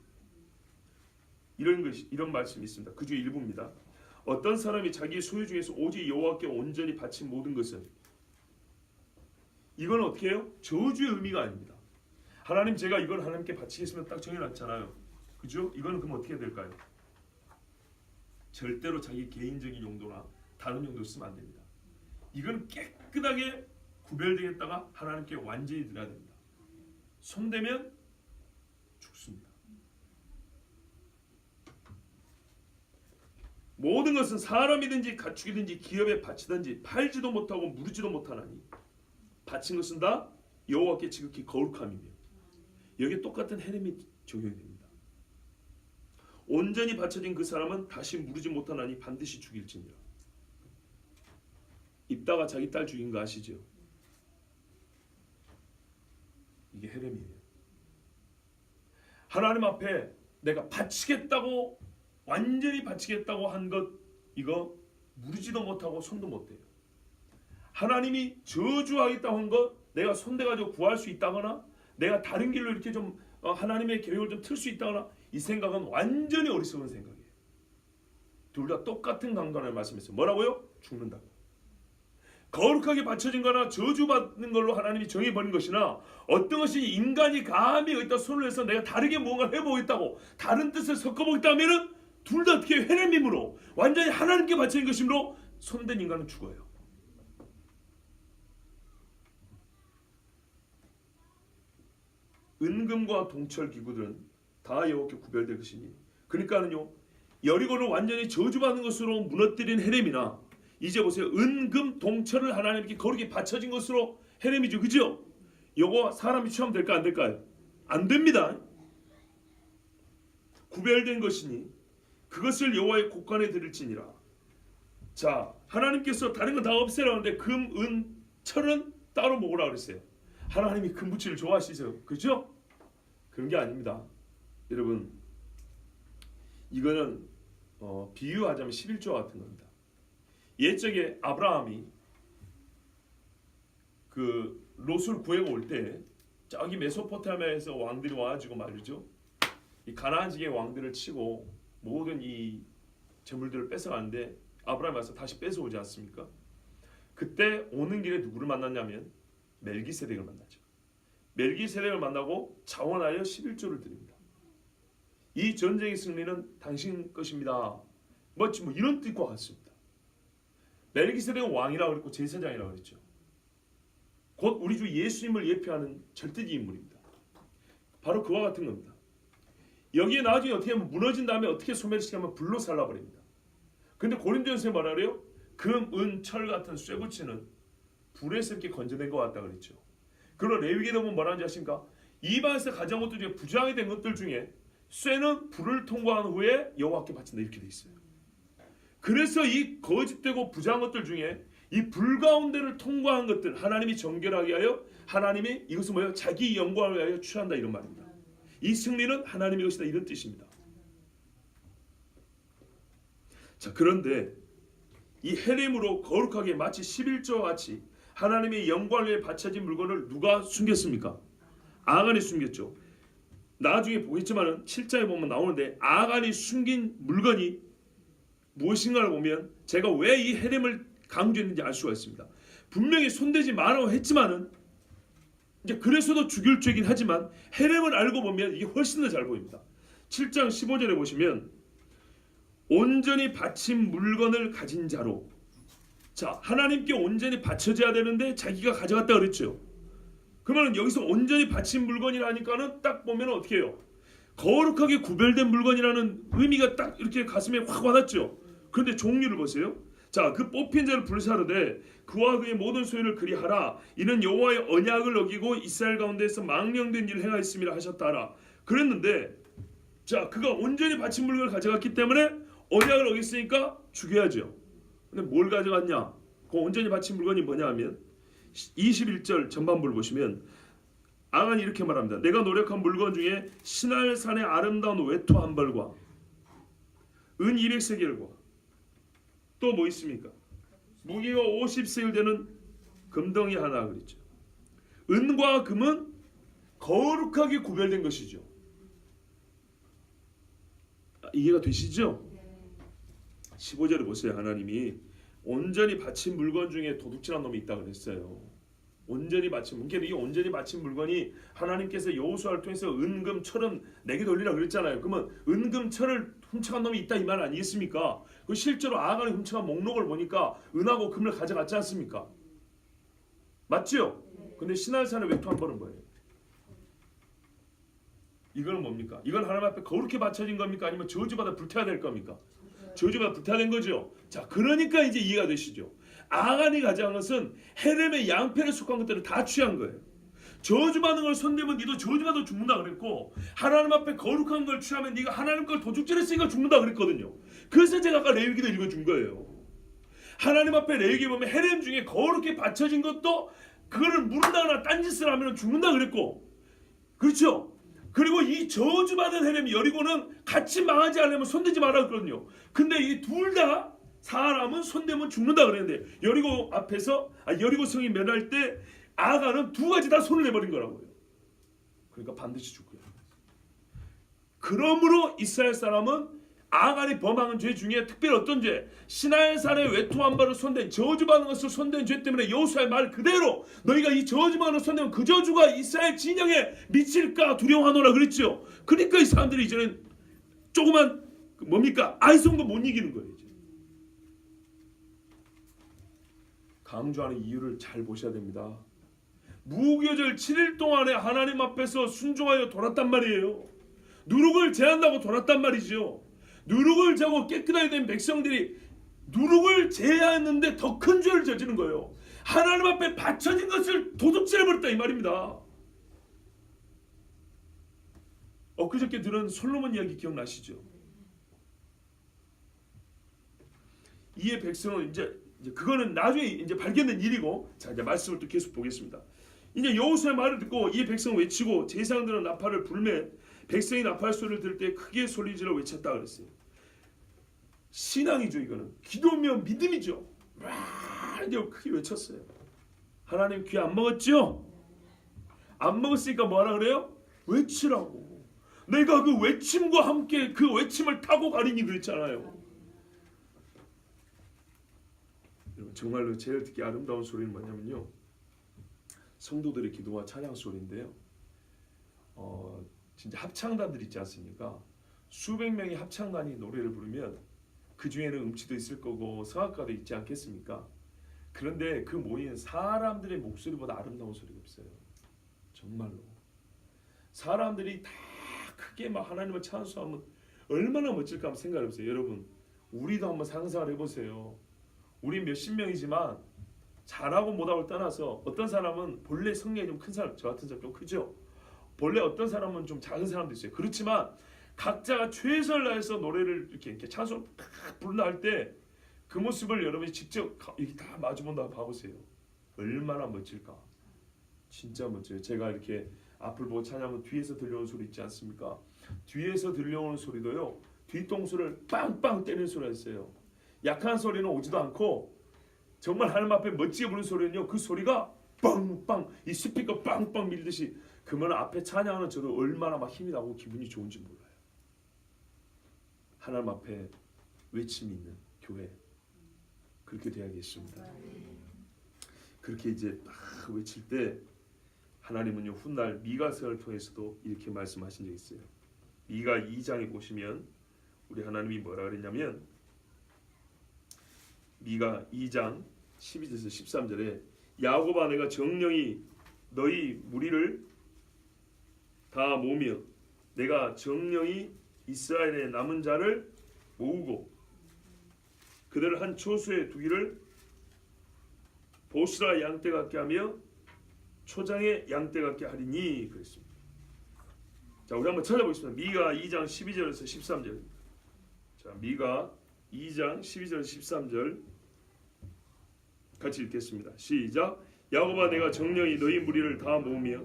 이런 말씀이 있습니다. 그 중에 일부입니다. 어떤 사람이 자기 소유 중에서 오직 여호와께 온전히 바친 모든 것은, 이건 어떻게 해요? 저주의 의미가 아닙니다. 하나님 제가 이걸 하나님께 바치겠습니다 딱 정해놨잖아요. 그죠? 이거는 그럼 어떻게 될까요? 절대로 자기 개인적인 용도나 다른 용도로 쓰면 안 됩니다. 이건 깨끗하게 구별되겠다가 하나님께 완전히 드려야 됩니다. 손대면 죽습니다. 모든 것은 사람이든지 가축이든지 기업에 바치든지 팔지도 못하고 무르지도 못하나니 바친 것은 다 여호와께 지극히 거룩함이며, 여기에 똑같은 헤렘이 적용이 됩니다. 온전히 바쳐진 그 사람은 다시 무르지 못하나니 반드시 죽일지니라. 입다가 자기 딸 죽인 거 아시죠? 이게 헤렘이에요. 하나님 앞에 내가 바치겠다고, 완전히 바치겠다고 한 것, 이거 무르지도 못하고 손도 못 대요. 하나님이 저주하겠다고 한 것 내가 손대가지고 구할 수 있다거나 내가 다른 길로 이렇게 좀 하나님의 계획을 좀 틀 수 있다거나, 이 생각은 완전히 어리석은 생각이에요. 둘 다 똑같은 강도를 말씀했어요. 뭐라고요? 죽는다고. 거룩하게 바쳐진 거나 저주받는 걸로 하나님이 정해버린 것이나, 어떤 것이 인간이 감히 여기다 손을 해서 내가 다르게 뭔가를 해보겠다고 다른 뜻을 섞어보겠다 하면은 둘 다 어떻게 헤렘임으로 완전히 하나님께 바쳐진 것이므로 손댄 인간은 죽어요. 은금과 동철 기구들은 다 여호와께 구별될 것이니, 그러니까는요 여리고를 완전히 저주받는 것으로 무너뜨린 헤렘이나, 이제 보세요, 은금 동철을 하나님께 거룩히 바쳐진 것으로 헤렘이죠, 그죠? 요거 사람이 취하면 될까 안 될까요? 안 됩니다. 구별된 것이니 그것을 여호와의 곳간에 드릴지니라. 자, 하나님께서 다른 건 다 없애라는데 금, 은, 철은 따로 먹으라 그랬어요. 하나님이 금붙이를 좋아하시죠, 그죠? 그런 게 아닙니다. 여러분, 이거는 비유하자면 11조 같은 겁니다. 옛적에 아브라함이 그 롯을 구해고 올 때 저기 메소포타미아에서 왕들이 와가지고 말이죠, 이 가나안 지의 왕들을 치고 모든 이 재물들을 뺏어가는데 아브라함이 와서 다시 뺏어오지 않습니까? 그때 오는 길에 누구를 만났냐면 멜기세덱을 만나죠. 멜기세덱을 만나고 자원하여 11조를 드립니다. 이 전쟁의 승리는 당신 것입니다. 뭐 이런 뜻과 같습니다. 멜기세덱은 왕이라고 그랬고 제사장이라고 그랬죠. 곧 우리 주 예수님을 예표하는 절대적 인물입니다. 바로 그와 같은 겁니다. 여기에 나중에 어떻게 하면 무너진 다음에 어떻게 소멸시키면 불로 살라버립니다. 근데 고린도전서에 뭐라 그래요? 금, 은, 철 같은 쇠붙이는 불에서 이렇게 건져낸 것 같다 그랬죠. 그리고 레위기에 보면 뭐라는지 아십니까? 이방에서 가져온 것들 중에 부정하게 된 것들 중에 쇠는 불을 통과한 후에 여호와께 바친다 이렇게 돼 있어요. 그래서 이 거짓되고 부정한 것들 중에 이 불 가운데를 통과한 것들 하나님이 정결하게 하여 하나님이 이것은 뭐예요? 자기 영광을 위하여 취한다 이런 말입니다. 이 승리는 하나님의 것이다 이런 뜻입니다. 자, 그런데 이 헤렘으로 거룩하게 마치 11조와 같이 하나님의 영광을 위해 바쳐진 물건을 누가 숨겼습니까? 아간이 숨겼죠. 나중에 보겠지만은 7장에 보면 나오는데 아간이 숨긴 물건이 무엇인가를 보면 제가 왜 이 헤렘을 강조했는지 알 수가 있습니다. 분명히 손대지 말라고 했지만은 이제 그래서도 죽일 죄긴 하지만 헤렘을 알고 보면 이게 훨씬 더 잘 보입니다. 7장 15절에 보시면 온전히 바친 물건을 가진 자로, 자, 하나님께 온전히 바쳐져야 되는데 자기가 가져갔다 그랬죠. 그러면 여기서 온전히 바친 물건이라니까는 딱 보면 어떻게 해요? 거룩하게 구별된 물건이라는 의미가 딱 이렇게 가슴에 확 와닿죠. 그런데 종류를 보세요. 자, 그 뽑힌 자를 불사르되 그와 그의 모든 소유를 그리하라. 이는 여호와의 언약을 어기고 이스라엘 가운데에서 망령된 일을 행하였음이라 하셨다라. 그랬는데 자, 그가 온전히 바친 물건을 가져갔기 때문에 언약을 어겼으니까 죽여야죠. 근데 뭘 가져갔냐? 그 온전히 바친 물건이 뭐냐 하면 21절 전반부를 보시면 아간이 이렇게 말합니다. 내가 노력한 물건 중에 시날산의 아름다운 외투 한 벌과 은 200세겔과 또 뭐 있습니까? 무게가 50세겔 되는 금덩이 하나 그랬죠. 은과 금은 거룩하게 구별된 것이죠. 이해가 되시죠? 15절에 보세요. 하나님이 온전히 바친 물건 중에 도둑질한 놈이 있다고 그랬어요. 온전히 바친 물건. 그러니까 이 온전히 바친 물건이 하나님께서 여호수아를 통해서 은금 철은 내게 돌리라 그랬잖아요. 그러면 은금 철을 훔쳐간 놈이 있다 이 말 아니겠습니까? 그 실제로 아간이 훔쳐간 목록을 보니까 은하고 금을 가져갔지 않습니까? 맞죠? 근데 시날산의 외투 한 벌은 뭐예요? 이건 뭡니까? 이건 하나님 앞에 거룩히 바쳐진 겁니까? 아니면 저주받아 불태워야 될 겁니까? 저주받아 불태워야 된 거죠. 자, 그러니까 이제 이해가 되시죠? 아간이 가져간 것은 헤렘의 양편에 속한 것들을 다 취한 거예요. 저주받는 걸 손대면 니도 저주받아 죽는다 그랬고 하나님 앞에 거룩한 걸 취하면 네가 하나님 걸 도둑질했으니까 죽는다 그랬거든요. 그래서 제가 아까 레위기도 읽어준 거예요. 하나님 앞에 레위기 보면 헤렘 중에 거룩히 바쳐진 것도 그거를 무른다거나 딴짓을 하면 죽는다 그랬고, 그렇죠? 그리고 이 저주받은 헤렘 여리고는 같이 망하지 않으면 손대지 말라 그랬거든요. 근데 이 둘 다 사람은 손대면 죽는다 그랬는데 여리고 성이 멸할 때 아간은 두 가지 다 손을 내버린 거라고요. 그러니까 반드시 죽고요. 그러므로 이스라엘 사람은 아간이 범한 죄 중에 특별히 어떤 죄? 시나이산의 외투 한 벌을 손댄 저주받는 것을 손댄 죄 때문에 여호수아의 말 그대로 너희가 이 저주받는 것을 손대면 그 저주가 이스라엘 진영에 미칠까 두려워하노라 그랬죠. 그러니까 이 사람들이 이제는 조그만 뭡니까? 아이성도 못 이기는 거예요. 이제. 강조하는 이유를 잘 보셔야 됩니다. 무교절 7일 동안에 하나님 앞에서 순종하여 돌았단 말이에요. 누룩을 제한다고 돌았단 말이죠. 누룩을 재고 깨끗하게 된 백성들이 누룩을 제하였는데 더 큰 죄를 저지른 거예요. 하나님 앞에 바쳐진 것을 도둑질해버렸다 이 말입니다. 엊그저께 들은 솔로몬 이야기 기억나시죠? 이에 백성은 이제 그거는 나중에 이제 발견된 일이고, 자 이제 말씀을 또 계속 보겠습니다. 이제 여호수아의 말을 듣고 이 백성을 외치고 제사장들은 나팔을 불매 백성이 나팔 소리를 들을 때 크게 소리지르 외쳤다 그랬어요. 신앙이죠. 이거는 기도며 믿음이죠. 이제 크게 외쳤어요. 하나님 귀 안 먹었죠? 안 먹었으니까 뭐하라 그래요? 외치라고. 내가 그 외침과 함께 그 외침을 타고 가리니 그랬잖아요. 정말로 제일 듣기 아름다운 소리는 뭐냐면요, 성도들의 기도와 찬양 소리인데요. 진짜 합창단들 있지 않습니까? 수백 명의 합창단이 노래를 부르면 그 중에는 음치도 있을 거고 성악가도 있지 않겠습니까? 그런데 그 모이는 사람들의 목소리보다 아름다운 소리가 없어요. 정말로. 사람들이 다 크게 막 하나님을 찬송하면 얼마나 멋질까 한번 생각해 보세요. 여러분, 우리도 한번 상상을 해보세요. 우리 몇십 명이지만 잘하고 못하고를 떠나서 어떤 사람은 본래 성량이 좀 큰 사람, 저 같은 사람 좀 크죠. 본래 어떤 사람은 좀 작은 사람도 있어요. 그렇지만 각자가 최선을 다해서 노래를 이렇게 찬송을 부른다 할 때 그 모습을 여러분이 직접 이렇게 다 마주본다고 봐보세요. 얼마나 멋질까. 진짜 멋져요. 제가 이렇게 앞을 보고 찬양하면 뒤에서 들려오는 소리 있지 않습니까? 뒤에서 들려오는 소리도요, 뒤통수를 빵빵 때리는 소리가 있어요. 약한 소리는 오지도 않고 정말 하나님 앞에 멋지게 부르는 소리는요, 그 소리가 빵빵, 이 스피커 빵빵 밀듯이, 그러면 앞에 찬양하는 저도 얼마나 막 힘이 나고 기분이 좋은지 몰라요. 하나님 앞에 외침이 있는 교회, 그렇게 되어야겠습니다. 그렇게 이제 막 외칠 때 하나님은요, 훗날 미가서를 통해서도 이렇게 말씀하신 적이 있어요. 미가 2장에 보시면 우리 하나님이 뭐라 그랬냐면, 미가 2장 12절에서 13절에 야곱아, 내가 정령이 너희 무리를 다 모으며 내가 정령이 이스라엘의 남은 자를 모으고 그들을 한 초소에 두기를 보스라 양떼 같게 하며 초장의 양떼 같게 하리니 그랬습니다. 자, 우리 한번 찾아보겠습니다. 미가 2장 12절에서 13절. 자, 미가 2장 12절에서 13절 같이 읽겠습니다. 시작. 야곱아, 내가 정령이 너희 무리를 다 모으며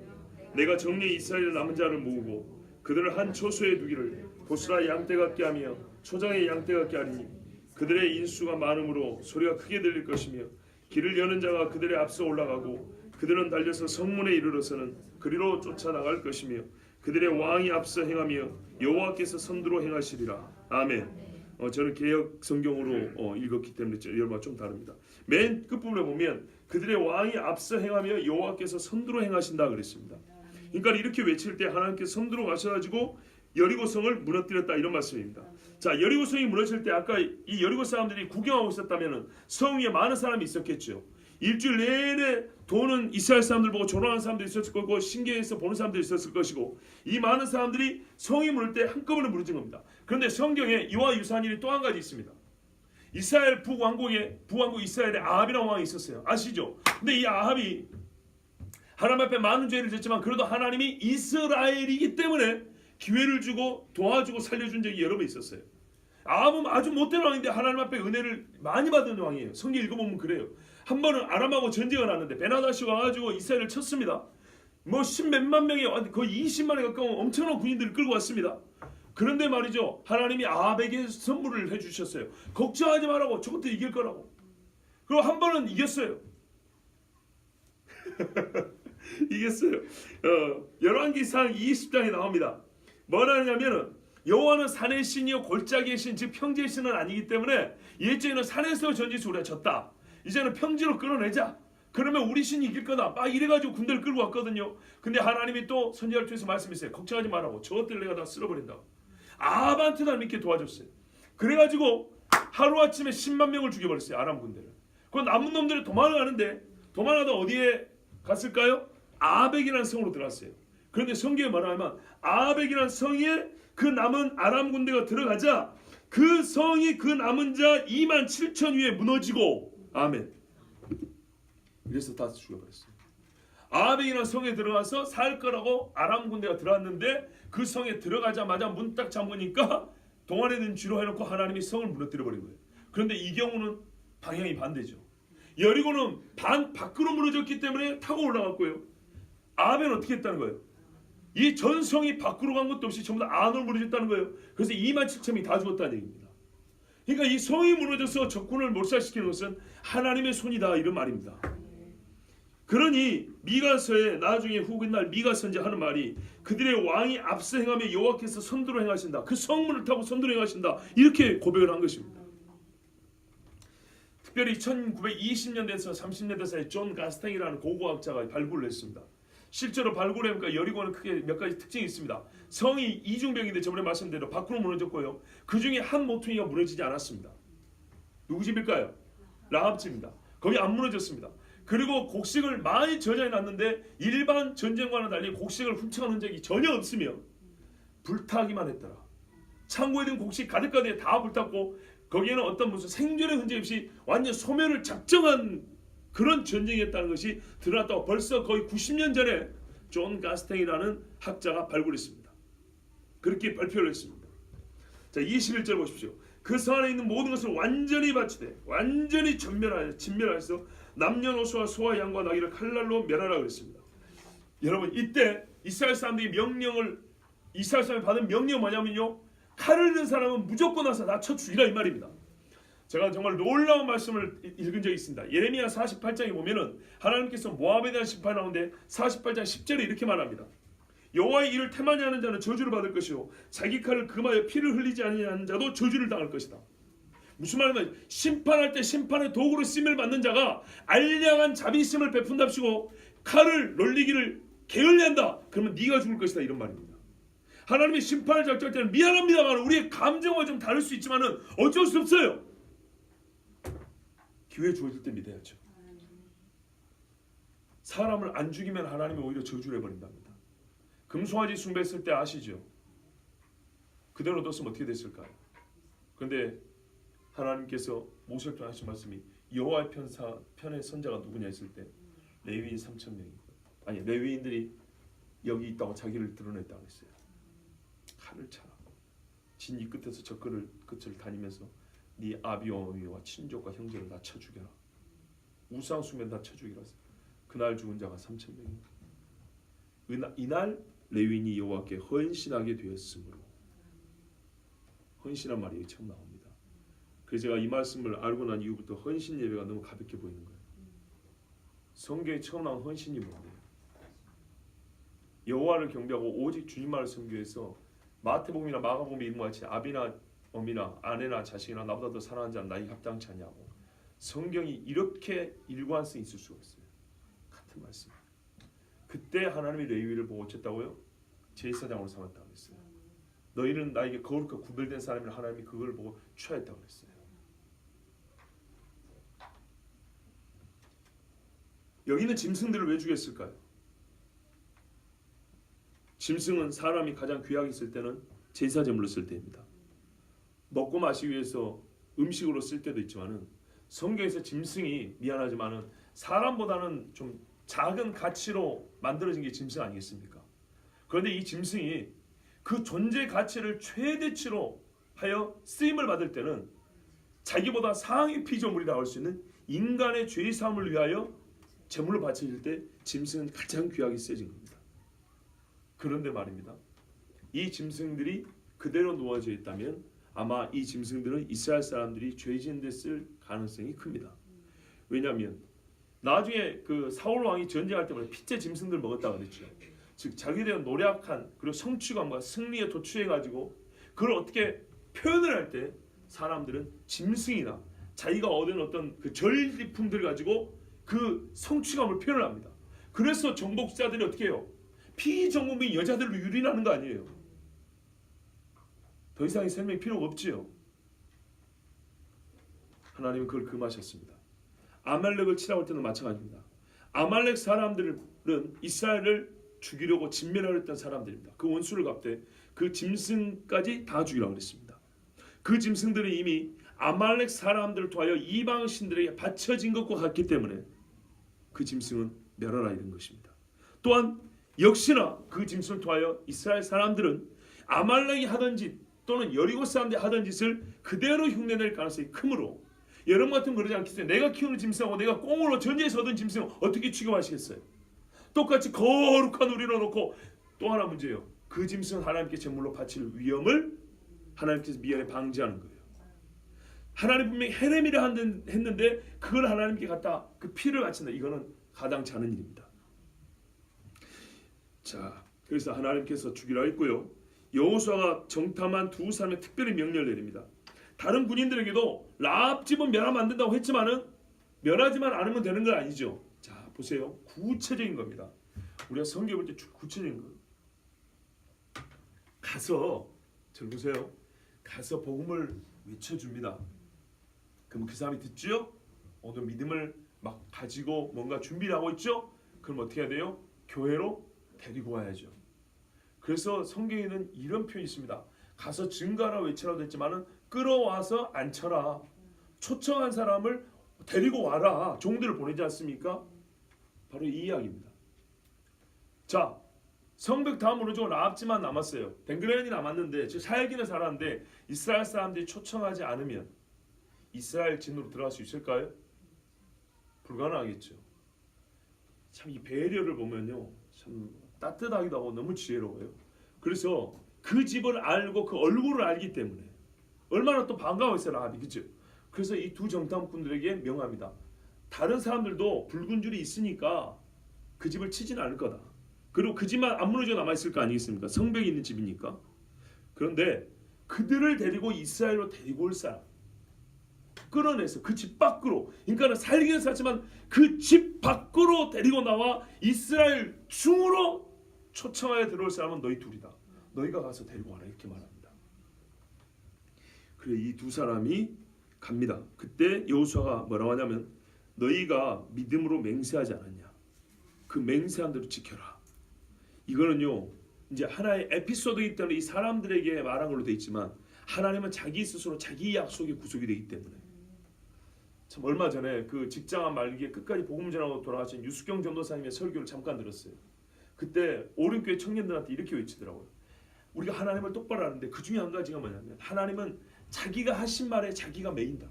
내가 정령이 이스라엘의 남은 자를 모으고 그들을 한 초소에 두기를 보스라 양떼 같게 하며 초장의 양떼 같게 하리니 그들의 인수가 많으므로 소리가 크게 들릴 것이며 길을 여는 자가 그들의 앞서 올라가고 그들은 달려서 성문에 이르러서는 그리로 쫓아나갈 것이며 그들의 왕이 앞서 행하며 여호와께서 선두로 행하시리라. 아멘. 저는 개역 성경으로 읽었기 때문에 여러분과 좀 다릅니다. 맨 끝부분에 보면 그들의 왕이 앞서 행하며 여호와께서 선두로 행하신다 그랬습니다. 그러니까 이렇게 외칠 때 하나님께서 선두로 가셔가지고 여리고성을 무너뜨렸다, 이런 말씀입니다. 자, 여리고성이 무너질 때 아까 이 여리고 사람들이 구경하고 있었다면 성 위에 많은 사람이 있었겠죠. 일주일 내내 도는 이스라엘 사람들 보고 조롱하는 사람들이 있었을 거고 신기해서 보는 사람들이 있었을 것이고, 이 많은 사람들이 성이 무너질 때 한꺼번에 무너진 겁니다. 그런데 성경에 이와 유사한 일이 또 한 가지 있습니다. 이스라엘 북왕국 이스라엘에 아합이라는 왕이 있었어요. 아시죠? 근데 이 아합이 하나님 앞에 많은 죄를 졌지만 그래도 하나님이 이스라엘이기 때문에 기회를 주고 도와주고 살려준 적이 여러 번 있었어요. 아합은 아주 못된 왕인데 하나님 앞에 은혜를 많이 받은 왕이에요. 성경 읽어보면 그래요. 한 번은 아람하고 전쟁을 났는데 베나다시가 와가지고 이스라엘을 쳤습니다. 뭐 10몇만 명의, 거의 20만에 가까운 엄청난 군인들을 끌고 왔습니다. 그런데 말이죠, 하나님이 아합에게 선물을 해주셨어요. 걱정하지 말라고, 저것도 이길 거라고. 그리고 한 번은 이겼어요. 이겼어요. 열왕기상 20장에 나옵니다. 뭐라 하냐면은 여호와는 산의 신이요 골짜기의 신, 즉 평지의 신은 아니기 때문에 예전에는 산에서 전지수 우리가 졌다, 이제는 평지로 끌어내자, 그러면 우리 신이 이길 거다, 막 이래가지고 군대를 끌고 왔거든요. 근데 하나님이 또 선지자를 통해서 말씀했어요. 걱정하지 말라고, 저것들 내가 다 쓸어버린다고. 아합한테도 이렇게 도와줬어요. 그래가지고 하루아침에 10만 명을 죽여버렸어요. 아람 군대를. 그 남은 놈들이 도망가는데, 도망가다 어디에 갔을까요? 아벡이라는 성으로 들어갔어요. 그런데 성경에 말하면 아벡이라는 성에 그 남은 아람 군대가 들어가자 그 성이 그 남은 자 2만 7천 위에 무너지고, 아멘. 이래서 다 죽여버렸어요. 아벡이라는 성에 들어가서 살 거라고 아람 군대가 들어왔는데 그 성에 들어가자마자 문 딱 잠그니까 동안에 든 쥐로 해놓고 하나님이 성을 무너뜨려 버린 거예요. 그런데 이 경우는 방향이 반대죠. 여리고는 밖으로 무너졌기 때문에 타고 올라갔고요. 아합은 어떻게 했다는 거예요? 이 전성이 밖으로 간 것도 없이 전부 다 안으로 무너졌다는 거예요. 그래서 2만 7천이 다 죽었다는 얘기입니다. 그러니까 이 성이 무너져서 적군을 몰살시키는 것은 하나님의 손이다, 이런 말입니다. 그러니 미가서에 나중에 훗날 미가 선지자 하는 말이 그들의 왕이 앞서 행하며 여호와께서 선두로 행하신다, 그 성문을 타고 선두로 행하신다, 이렇게 고백을 한 것입니다. 특별히 1920년대에서 30년대 사이에 존 가스탱이라는 고고학자가 발굴을 했습니다. 실제로 발굴해보니까 여리고는 크게 몇 가지 특징이 있습니다. 성이 이중벽인데 저번에 말씀드린 대로 밖으로 무너졌고요. 그 중에 한 모퉁이가 무너지지 않았습니다. 누구 집일까요? 라합 집입니다. 거기 안 무너졌습니다. 그리고 곡식을 많이 저장해 놨는데 일반 전쟁과는 달리 곡식을 훔쳐간 흔적이 전혀 없으며 불타기만 했더라. 창고에 든 곡식 가득가득 다 불탔고 거기에는 어떤 무슨 생존의 흔적 없이 완전 소멸을 작정한 그런 전쟁이었다는 것이 드러났다고 벌써 거의 90년 전에 존 가스탱이라는 학자가 발굴했습니다. 그렇게 발표를 했습니다. 자, 21절 보십시오. 그 성 안에 있는 모든 것을 완전히 바치되 완전히 진멸하여서 남녀노소와 소와 양과 나귀를 칼날로 멸하라 그랬습니다. 여러분, 이때 이스라엘 사람들이 이스라엘 사람이 받은 명령은 뭐냐면요, 칼을 든 사람은 무조건 와서 다 쳐 죽이라 이 말입니다. 제가 정말 놀라운 말씀을 읽은 적이 있습니다. 예레미야 48장에 보면은 하나님께서 모압에 대한 심판이 나오는데 48장 10절에 이렇게 말합니다. 여호와의 일을 태만히 하는 자는 저주를 받을 것이요 자기 칼을 금하여 피를 흘리지 아니하는 자도 저주를 당할 것이다. 무슨 말이냐면 심판할 때 심판의 도구로 쓰임을 받는 자가 알량한 자비심을 베푼답시고 칼을 놀리기를 게을리한다. 그러면 네가 죽을 것이다, 이런 말입니다. 하나님이 심판을 작정할 때는 미안합니다만 우리의 감정과 좀 다를 수 있지만은 어쩔 수 없어요. 기회 주어질 때 믿어야죠. 사람을 안 죽이면 하나님이 오히려 저주를 해버린답니다. 금송아지 숭배했을 때 아시죠? 그대로 뒀으면 어떻게 됐을까요? 그런데 하나님께서 모세를 통해 하신 말씀이 여호와의 편의 선자가 누구냐 했을 때 레위인 3,000명이 아니 레위인들이 여기 있다고 자기를 드러냈다고 했어요. 칼을 차라. 진 이 끝에서 저 끝을 다니면서 네 아비와 어미와 친족과 형제를 다 쳐 죽여라. 우상 숭배는 다 쳐 죽이라. 그날 죽은 자가 3,000명입니다. 이날 레위인이 여호와께 헌신하게 되었으므로, 헌신한 말이 처음 나옵니다. 그래서 제가 이 말씀을 알고 난 이후부터 헌신 예배가 너무 가볍게 보이는 거예요. 성경에 처음 나온 헌신이 뭔데요? 여호와를 경배하고 오직 주님만을 섬기해서 마태복음이나 마가복음에 있는 것 같이 아비나 어미나 아내나 자식이나 나보다 더 사랑하는 자는 나에게 합당치 않냐고. 성경이 이렇게 일관성이 있을 수가 있어요. 같은 말씀. 그때 하나님이 레위를 보고 어쨌다고요? 제사장으로 삼았다고 했어요. 너희는 나에게 거룩하고 구별된 사람이라 하나님이 그걸 보고 취하였다고 했어요. 여기 있는 짐승들을 왜 죽였을까요? 짐승은 사람이 가장 귀하게 쓸 때는 제사 제물로 쓸 때입니다. 먹고 마시기 위해서 음식으로 쓸 때도 있지만은 성경에서 짐승이 미안하지만은 사람보다는 좀 작은 가치로 만들어진 게 짐승 아니겠습니까? 그런데 이 짐승이 그 존재 가치를 최대치로 하여 쓰임을 받을 때는 자기보다 상위 피조물이라고 할 수 있는 인간의 죄 사함을 위하여 제물로 바쳐질 때 짐승은 가장 귀하게 쓰여진 겁니다. 그런데 말입니다. 이 짐승들이 그대로 놓아져 있다면 아마 이 짐승들은 이스라엘 사람들이 죄진 데 쓸 가능성이 큽니다. 왜냐하면 나중에 그 사울 왕이 전쟁할 때마다 핏째 짐승들 먹었다 그랬죠. 즉 자기들의 노력한 그리고 성취감과 승리에 도취해가지고 그걸 어떻게 표현을 할 때 사람들은 짐승이나 자기가 얻은 어떤 그 전리품들 가지고 그 성취감을 표현을 합니다. 그래서 정복자들이 어떻게 해요? 피정복민 여자들로 유린하는 거 아니에요. 더 이상의 설명이 필요가 없지요. 하나님은 그걸 금하셨습니다. 아말렉을 치라고 할 때는 마찬가지입니다. 아말렉 사람들은 이스라엘을 죽이려고 진멸하려 했던 사람들입니다. 그 원수를 갚되 그 짐승까지 다 죽이라고 그랬습니다. 그 짐승들은 이미 아말렉 사람들을 통하여 이방 신들에게 바쳐진 것과 같기 때문에 그 짐승은 멸하라 이런 것입니다. 또한 역시나 그 짐승을 통하여 이스라엘 사람들은 아말렉이 하던 짓 또는 여리고 사람들이 하던 짓을 그대로 흉내낼 가능성이 크므로 여러분 같으면 그러지 않겠어요? 내가 키우는 짐승하고 내가 꽁으로 전쟁에서 얻은 짐승을 어떻게 취급하시겠어요? 똑같이 거룩한 우리로 놓고 또 하나 문제예요. 그 짐승은 하나님께 제물로 바칠 위험을 하나님께서 미연에 방지하는 거예요. 하나님 분명히 헤레미를 했는데 그걸 하나님께 갖다 그 피를 바친다. 이거는 가당치 않은 일입니다. 자, 그래서 하나님께서 죽이라 했고요. 여호수아가 정탐한 두 사람의 특별히 명령을 내립니다. 다른 군인들에게도 라합 집은 멸하면 안 된다고 했지만은 멸하지만 않으면 되는 건 아니죠. 자, 보세요. 구체적인 겁니다. 우리가 성경 볼 때 구체적인 거. 가서 저 보세요. 가서 복음을 외쳐줍니다. 그럼 그 사람이 듣죠? 오늘 믿음을 막 가지고 뭔가 준비를 하고 있죠? 그럼 어떻게 해야 돼요? 교회로 데리고 와야죠. 그래서 성경에는 이런 표현이 있습니다. 가서 증거하라 외치라고 했지만은 끌어와서 앉혀라. 초청한 사람을 데리고 와라. 종들을 보내지 않습니까? 바로 이 이야기입니다. 자, 성벽 다 무너지고 라합지만 남았어요. 벤그레인이 남았는데 즉 살기는 살았는데 이스라엘 사람들이 초청하지 않으면 이스라엘 진으로 들어갈 수 있을까요? 불가능하겠죠. 참 이 배려를 보면요, 참 따뜻하기도 하고 너무 지혜로워요. 그래서 그 집을 알고 그 얼굴을 알기 때문에 얼마나 또 반가워했어요, 라합이. 그죠? 그래서 이 두 정탐꾼들에게 명합니다. 다른 사람들도 붉은 줄이 있으니까 그 집을 치지는 않을 거다. 그리고 그 집만 안 무너져 남아있을 거 아니겠습니까? 성벽이 있는 집이니까. 그런데 그들을 데리고 이스라엘로 데리고 올 사람 끌어내서 그 집 밖으로, 그러니까 살기는 살지만 그 집 밖으로 데리고 나와 이스라엘 중으로 초청하여 들어올 사람은 너희 둘이다. 너희가 가서 데리고 와라. 이렇게 말합니다. 그래 이 두 사람이 갑니다. 그때 여호수아가 뭐라고 하냐면 너희가 믿음으로 맹세하지 않았냐. 그 맹세한 대로 지켜라. 이거는요 이제 하나의 에피소드이기 때문에 이 사람들에게 말한 걸로 돼 있지만 하나님은 자기 스스로 자기 약속에 구속이 되기 때문에 참 얼마 전에 그 직장암 말기에 끝까지 복음 전하고 돌아가신 유수경 전도사님의 설교를 잠깐 들었어요. 그때 오륜교회 청년들한테 이렇게 외치더라고요. 우리가 하나님을 똑바로 아는데 그 중에 한 가지가 뭐냐면 하나님은 자기가 하신 말에 자기가 매인다.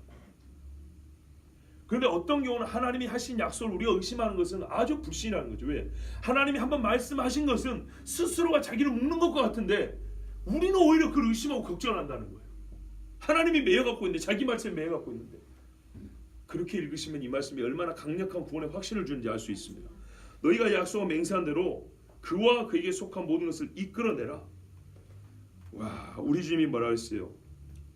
그런데 어떤 경우는 하나님이 하신 약속을 우리가 의심하는 것은 아주 불신이라는 거죠. 왜? 하나님이 한번 말씀하신 것은 스스로가 자기를 묶는 것과 같은데 우리는 오히려 그걸 의심하고 걱정을 한다는 거예요. 하나님이 매여갖고 있는데 자기 말씀에 매여갖고 있는데 그렇게 읽으시면 이 말씀이 얼마나 강력한 구원의 확신을 주는지 알 수 있습니다. 너희가 약속을 맹세한 대로 그와 그에게 속한 모든 것을 이끌어내라. 와, 우리 주님이 뭐라 했어요?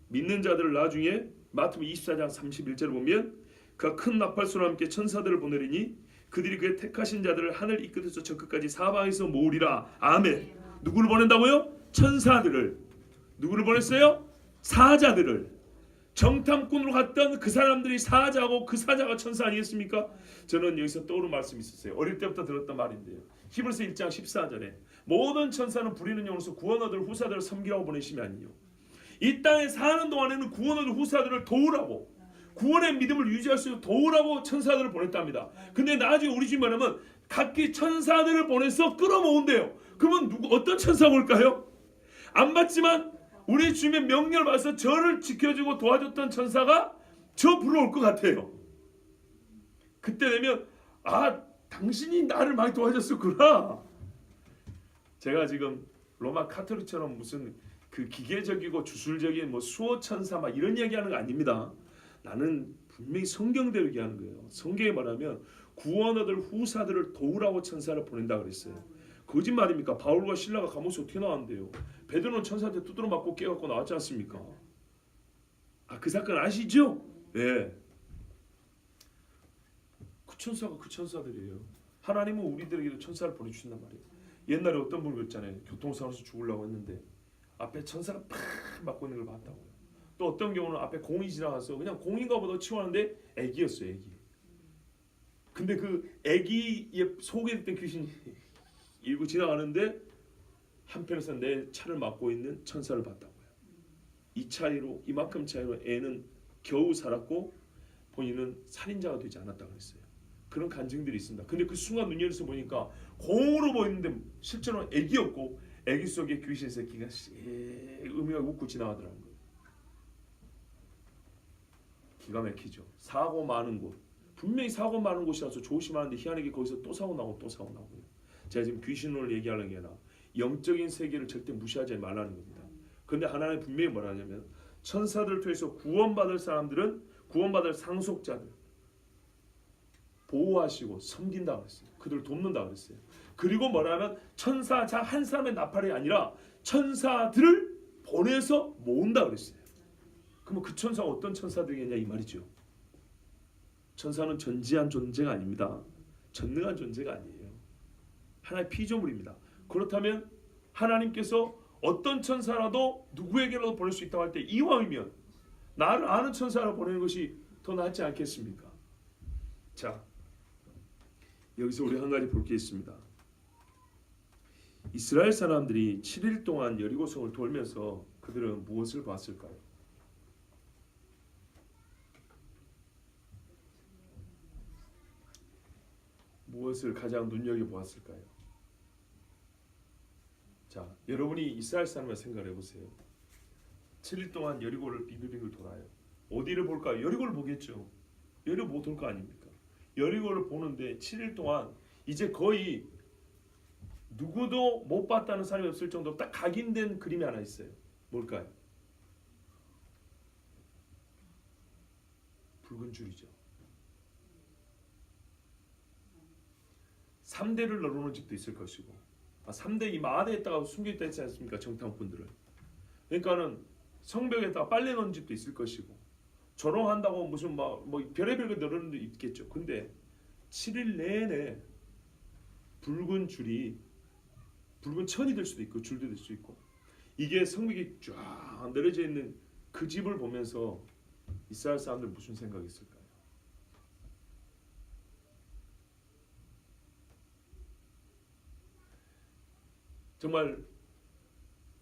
믿는 자들을 나중에 마태복음 24장 31절을 보면 그가 큰 나팔소리와 함께 천사들을 보내리니 그들이 그의 택하신 자들을 하늘 이 끝에서 저 끝까지 사방에서 모으리라. 아멘. 누구를 보낸다고요? 천사들을. 누구를 보냈어요? 사자들을. 정탐꾼으로 갔던 그 사람들이 사자고 그 사자가 천사 아니겠습니까? 저는 여기서 떠오르는 말씀이 있었어요. 어릴 때부터 들었던 말인데요. 히브리서 1장 14절에 모든 천사는 부리는 영으로서 구원 얻을 후사들을 섬기라고 보내심이 아니요. 이 땅에 사는 동안에는 구원 얻을 후사들을 도우라고, 구원의 믿음을 유지할 수 있도록 도우라고 천사들을 보냈답니다. 근데 나중에 우리 주님 말하면 각기 천사들을 보내서 끌어모은대요. 그러면 어떤 천사가 올까요? 안 봤지만 우리 주님의 명령을 받아서 저를 지켜주고 도와줬던 천사가 저 불러올 것 같아요. 그때 되면 아, 당신이 나를 많이 도와줬었구나. 제가 지금 로마 카톨릭처럼 무슨 그 기계적이고 주술적인 뭐 수호 천사 막 이런 얘기하는 거 아닙니다. 나는 분명히 성경대로 얘기하는 거예요. 성경에 말하면 구원 얻을 후사들을 도우라고 천사를 보낸다 그랬어요. 거짓말입니까? 바울과 실라가 감옥에서 어떻게 나왔는데요? 베드로는 천사한테 두드러 맞고 깨갖고 나왔지 않습니까? 아, 그 사건 아시죠? 네. 그 천사가 그 천사들이에요. 하나님은 우리들에게도 천사를 보내주신단 말이에요. 옛날에 어떤 분을 그랬잖아요. 교통사고에서 죽으려고 했는데 앞에 천사가 팍 맞고 있는 걸 봤다고요. 또 어떤 경우는 앞에 공이 지나가서 그냥 공인가 보다 치워하는데 애기였어요. 애기. 근데 그 애기의 속에 있던 귀신이 일고 지나가는데 한편에서 내 차를 막고 있는 천사를 봤다고요. 이 차이로, 이만큼 차이로 애는 겨우 살았고 본인은 살인자가 되지 않았다고 그랬어요. 그런 간증들이 있습니다. 근데 그 순간 눈 열어서 보니까 공으로 보이는데 실제로는 애기였고 애기 속에 귀신 새끼가 음흉하게 웃고 지나가더라는 거예요. 기가 막히죠. 사고 많은 곳, 분명히 사고 많은 곳이라서 조심하는데 희한하게 거기서 또 사고 나고 또 사고 나고요. 제가 지금 귀신론을 얘기하는 게 아니라 영적인 세계를 절대 무시하지 말라는 겁니다. 그런데 하나님 분명히 뭐라 하냐면 천사들을 통해서 구원받을 사람들은 구원받을 상속자들 보호하시고 섬긴다 그랬어요. 그들을 돕는다 그랬어요. 그리고 뭐라면 천사 한 사람의 나팔이 아니라 천사들을 보내서 모은다 그랬어요. 그러면 그 천사가 어떤 천사들이겠냐 이 말이죠. 천사는 전지한 존재가 아닙니다. 전능한 존재가 아니에요. 하나의 피조물입니다. 그렇다면 하나님께서 어떤 천사라도 누구에게라도 보낼 수 있다고 할 때 이왕이면 나를 아는 천사를 보내는 것이 더 낫지 않겠습니까? 자, 여기서 우리 한 가지 볼 게 있습니다. 이스라엘 사람들이 7일 동안 여리고성을 돌면서 그들은 무엇을 봤을까요? 무엇을 가장 눈여겨보았을까요? 자, 여러분이 이스라엘 사람을 생각해 보세요. 7일 동안 여리고를 빙글빙글 돌아요. 어디를 볼까요? 여리고를 보겠죠. 여리고 못 올 거 아닙니까? 여리고를 보는데 7일 동안 이제 거의 누구도 못 봤다는 사람이 없을 정도로 딱 각인된 그림이 하나 있어요. 뭘까요? 붉은 줄이죠. 3대를 널어놓은 집도 있을 것이고 3대 이 마대에다가 숨겨있다 했지 않습니까? 정탐꾼들을. 그러니까는 성벽에다가 빨래 넣은 집도 있을 것이고 조롱한다고 무슨 뭐 별의별 거 널어놓은 데 있겠죠. 근데 7일 내내 붉은 줄이 붉은 천이 될 수도 있고 줄도 될 수 있고 이게 성벽이 쫙 내려져 있는 그 집을 보면서 이스라엘 사람들 무슨 생각이 있을까요? 정말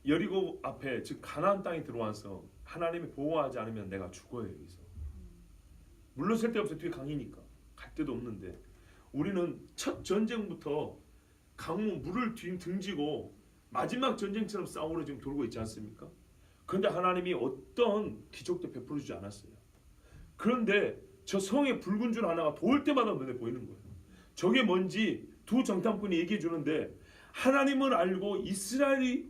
여리고 앞에 즉 가나안 땅에 들어와서 하나님이 보호하지 않으면 내가 죽어요. 여기서 물러설 데 없어요. 뒤에 강이니까 갈 데도 없는데 우리는 첫 전쟁부터 강무 물을 등지고 마지막 전쟁처럼 싸우러 지금 돌고 있지 않습니까? 그런데 하나님이 어떤 기적도 베풀어 주지 않았어요. 그런데 저 성에 붉은 줄 하나가 돌 때마다 눈에 보이는 거예요. 저게 뭔지 두 정탐꾼이 얘기해 주는데 하나님을 알고 이스라엘이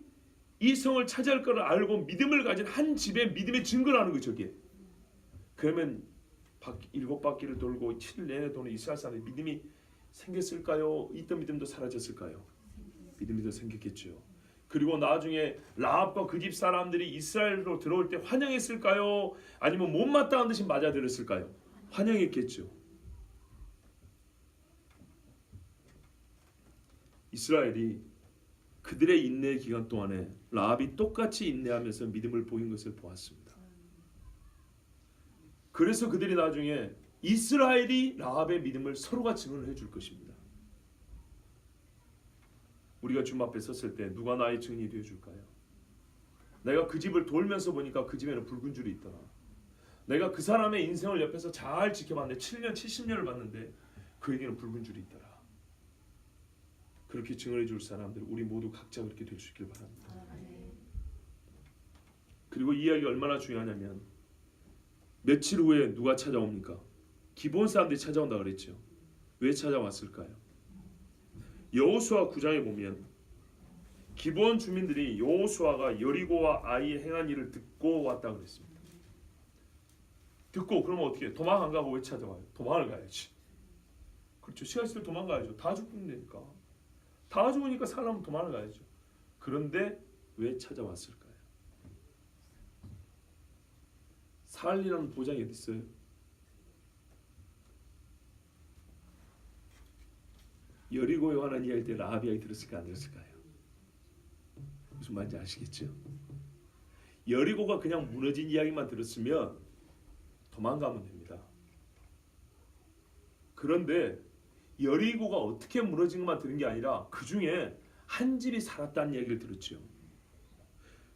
이 성을 차지할 것을 알고 믿음을 가진 한 집의 믿음의 증거라는 거죠. 저게. 그러면 7바퀴를 돌고 7일 내내 도는 이스라엘 사람의 믿음이 생겼을까요? 있던 믿음도 사라졌을까요? 믿음이 더 생겼겠죠. 그리고 나중에 라합과 그 집 사람들이 이스라엘로 들어올 때 환영했을까요? 아니면 못마땅한 듯이 맞아들였을까요? 환영했겠죠. 이스라엘이 그들의 인내 기간 동안에 라합이 똑같이 인내하면서 믿음을 보인 것을 보았습니다. 그래서 그들이 나중에 이스라엘이 라합의 믿음을 서로가 증언을 해줄 것입니다. 우리가 주님 앞에 섰을 때 누가 나의 증인이 되어줄까요? 내가 그 집을 돌면서 보니까 그 집에는 붉은 줄이 있더라. 내가 그 사람의 인생을 옆에서 잘 지켜봤는데 7년 70년을 봤는데 그에게는 붉은 줄이 있더라. 그렇게 증언해 줄 사람들 우리 모두 각자 그렇게 될 수 있길 바랍니다. 그리고 이 이야기가 얼마나 중요하냐면 며칠 후에 누가 찾아옵니까? 기브온 사람들이 찾아온다 그랬죠. 왜 찾아왔을까요? 여호수아 9장에 보면 기브온 주민들이 여호수아가 여리고와 아이의 행한 일을 듣고 왔다 그랬습니다. 듣고 그러면 어떻게 해? 도망 안 가고 왜 찾아와요? 도망을 가야지. 그렇죠. 시간 있을 때 도망가야죠. 다 죽는다니까. 다 죽으니까 사람은 도망을 가야죠. 그런데 왜 찾아왔을까요? 살리라는 보장이 어디 있어요? 여리고에 관한 이야기 때 라합 이야기 들었을까 안 들었을까요? 무슨 말인지 아시겠죠? 여리고가 그냥 무너진 이야기만 들었으면 도망가면 됩니다. 그런데 여리고가 어떻게 무너진 것만 들은 게 아니라 그 중에 한 집이 살았다는 얘기를 들었죠.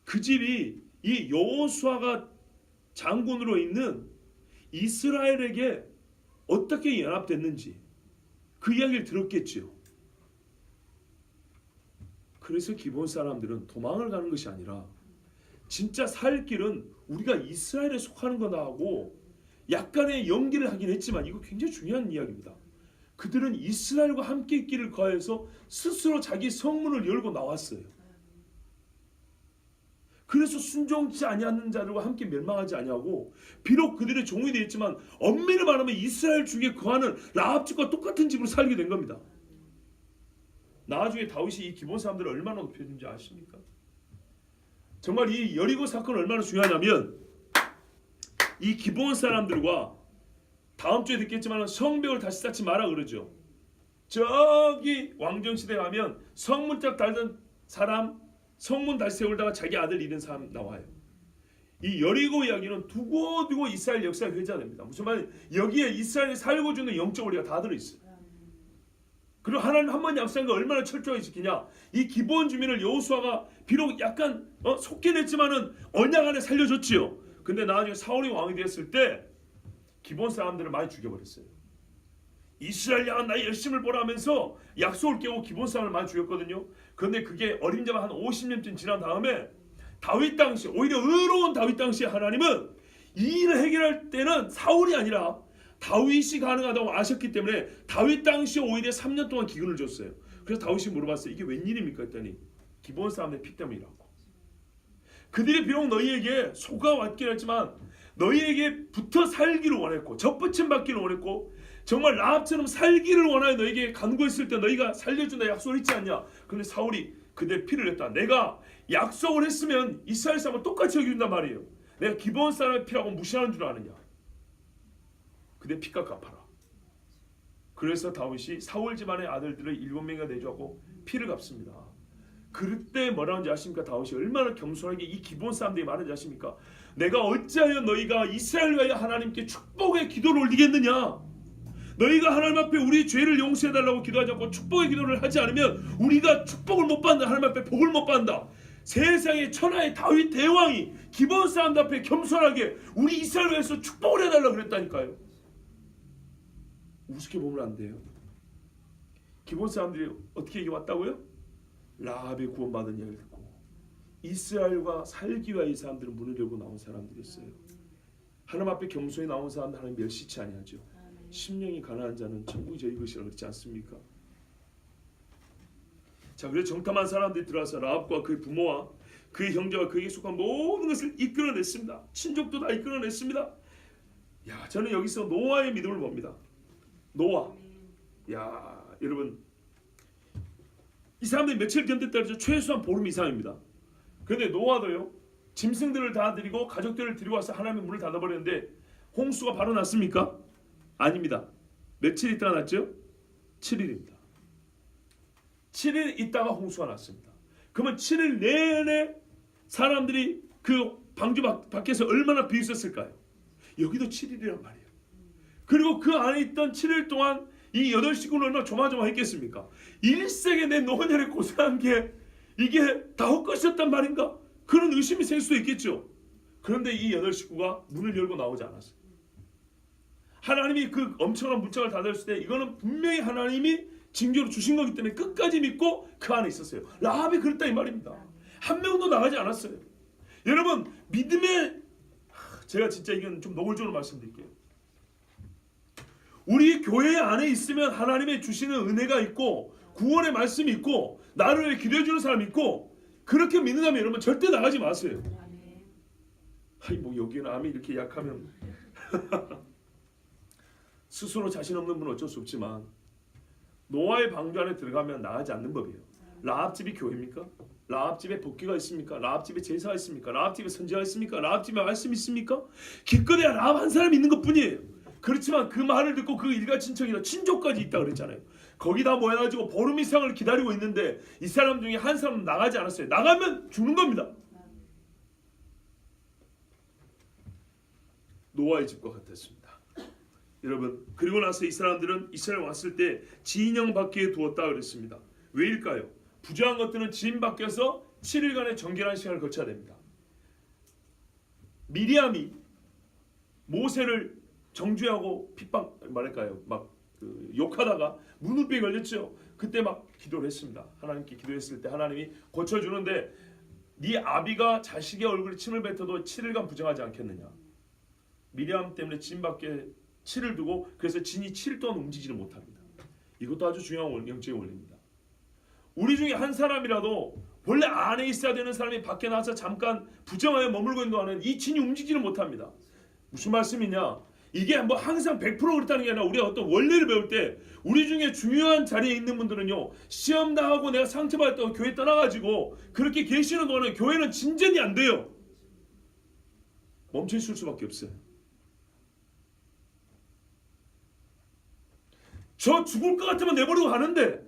그 집이 이 여호수아가 장군으로 있는 이스라엘에게 어떻게 연합됐는지 그 이야기를 들었겠죠. 그래서 기본 사람들은 도망을 가는 것이 아니라 진짜 살 길은 우리가 이스라엘에 속하는 거다 하고 약간의 연기를 하긴 했지만 이거 굉장히 중요한 이야기입니다. 그들은 이스라엘과 함께 있기를 거해서 스스로 자기 성문을 열고 나왔어요. 그래서 순종치 아니하는 자들과 함께 멸망하지 아니하고 비록 그들의 종이 되었지만 엄밀히 말하면 이스라엘 중에 거하는 라합 집과 똑같은 집으로 살게 된 겁니다. 나중에 다윗이 이 기본 사람들을 얼마나 높여준지 아십니까? 정말 이 여리고 사건은 얼마나 중요하냐면 이 기본 사람들과 다음 주에 듣겠지만 성벽을 다시 쌓지 마라 그러죠. 저기 왕정시대 가면 성문짝 달던 사람 성문 다시 세우다가 자기 아들 잃은 사람 나와요. 이 여리고 이야기는 두고두고 이스라엘 역사가 회자됩니다. 무슨 말이냐? 여기에 이스라엘이 살고 주는 영적 원리가 다 들어있어요. 그리고 하나님 한 번 약속한 거 얼마나 철저하게 지키냐. 이 기본 주민을 여호수아가 비록 약간 속긴 했지만은 언약 안에 살려줬지요. 근데 나중에 사울이 왕이 되었을 때 기본 사람들을 많이 죽여버렸어요. 이스라엘 향한 나의 열심을 보라 하면서 약속을 깨고 기본 사람을 많이 죽였거든요. 그런데 그게 어림잡아 한 50년쯤 지난 다음에 다윗 당시, 오히려 의로운 다윗 당시에 하나님은 이 일을 해결할 때는 사울이 아니라 다윗이 가능하다고 아셨기 때문에 다윗 당시에 오히려 3년 동안 기근을 줬어요. 그래서 다윗이 물어봤어요. 이게 웬일입니까? 했더니 기본 사람의 피 때문이라고. 그들이 비록 너희에게 소가 왔긴 했지만 너희에게 붙어 살기를 원했고 접붙임 받기를 원했고 정말 라합처럼 살기를 원하여 너희에게 간구했을 때 너희가 살려준다 약속을 했지 않냐. 그런데 사울이 그들의 피를 냈다. 내가 약속을 했으면 이스라엘 사람을 똑같이 여겨준단 말이에요. 내가 기본 사람의 피라고 무시하는 줄 아느냐. 그대 피값 갚아라. 그래서 다윗이 사울 집안의 아들들을 7명이나 내주하고 피를 갚습니다. 그때 뭐라고 하는지 아십니까? 다윗이 얼마나 겸손하게 이 기본 사람들이 말하는지 아십니까? 내가 어찌하여 너희가 이스라엘과의 하나님께 축복의 기도를 올리겠느냐. 너희가 하나님 앞에 우리 죄를 용서해달라고 기도하지 않고 축복의 기도를 하지 않으면 우리가 축복을 못 받는다. 하나님 앞에 복을 못 받는다. 세상의 천하의 다윗 대왕이 기본 사람들 앞에 겸손하게 우리 이스라엘에서 축복을 해달라고 그랬다니까요. 우습게 보면 안 돼요. 기본 사람들이 어떻게 이게 왔다고요? 라합의 구원받은 이야기를 듣고 이스라엘과 살기 위해 이 사람들은 문을 열고 나온 사람들이었어요. 하나님 앞에 겸손히 나온 사람들 하나님 멸시치 아니하죠. 심령이 가난한 자는 천국이 저희 것이라고 그랬지 않습니까? 자, 그래서 정탐한 사람들이 들어와서 라합과 그의 부모와 그의 형제와 그에게 속한 모든 것을 이끌어냈습니다. 친족도 다 이끌어냈습니다. 야, 저는 여기서 노아의 믿음을 봅니다. 노아. 야, 여러분 이 사람들이 며칠 견뎠다 그러죠? 최소한 보름 이상입니다. 그런데 노아도요. 짐승들을 다 데리고 가족들을 데리고 와서 하나님의 문을 닫아버렸는데 홍수가 바로 났습니까? 아닙니다. 며칠 있다가 났죠? 7일입니다. 7일 있다가 홍수가 났습니다. 그러면 7일 내내 사람들이 그 방주 밖에서 얼마나 비웃었을까요? 여기도 7일이란 말이에요. 그리고 그 안에 있던 7일 동안 이 8식구는 얼마나 조마조마했겠습니까? 1세기에 내 노년에 고생한 게 이게 다 헛것이었단 말인가? 그런 의심이 생 수도 있겠죠. 그런데 이 8식구가 문을 열고 나오지 않았어요. 하나님이 그 엄청난 문짝을 닫았을 때 이거는 분명히 하나님이 징조로 주신 거기 때문에 끝까지 믿고 그 안에 있었어요. 라합이 그랬다 이 말입니다. 한 명도 나가지 않았어요. 여러분 믿음의 제가 진짜 이건 좀 노골적으로 말씀드릴게요. 우리 교회 안에 있으면 하나님의 주시는 은혜가 있고 구원의 말씀이 있고 나를 위해 기도해 주는 사람이 있고 그렇게 믿는다면 여러분 절대 나가지 마세요. 아니 뭐 여기는 암이 이렇게 약하면 스스로 자신 없는 분은 어쩔 수 없지만 노아의 방주 안에 들어가면 나가지 않는 법이에요. 라합집이 교회입니까? 라합집에 복귀가 있습니까? 라합집에 제사가 있습니까? 라합집에 선지가 있습니까? 라합집에 말씀이 있습니까? 기껏해야 라합 한 사람이 있는 것뿐이에요. 그렇지만 그 말을 듣고 그 일가 친척이나 친족까지 있다 그랬잖아요. 거기다 모여가지고 보름 이상을 기다리고 있는데 이 사람 중에 한 사람은 나가지 않았어요. 나가면 죽는 겁니다. 노아의 집과 같았습니다. 여러분 그리고 나서 이 사람들은 이스라엘 왔을 때 진영 밖에 두었다 그랬습니다. 왜일까요? 부정한 것들은 진 밖에서 7일간의 정결한 시간을 거쳐야 됩니다. 미리암이 모세를 정죄하고 핍박 말할까요? 막 욕하다가 문우병에 걸렸죠. 그때 막 기도를 했습니다. 하나님께 기도했을 때 하나님이 고쳐주는데 네 아비가 자식의 얼굴에 침을 뱉어도 7일간 부정하지 않겠느냐. 미리암 때문에 진 밖에 7을 두고 그래서 진이 7일 동안 움직이지를 못합니다. 이것도 아주 중요한 영적인 원리입니다. 우리 중에 한 사람이라도 원래 안에 있어야 되는 사람이 밖에 나와서 잠깐 부정하여 머물고 있는 동안은 이 진이 움직이지를 못합니다. 무슨 말씀이냐? 이게 뭐 항상 100% 그렇다는 게 아니라 우리가 어떤 원리를 배울 때 우리 중에 중요한 자리에 있는 분들은요 시험 당하고 내가 상처받았다고 교회 떠나가지고 그렇게 계시는 동안은 교회는 진전이 안 돼요. 멈춰 있을 수밖에 없어요. 저 죽을 것 같으면 내버리고 가는데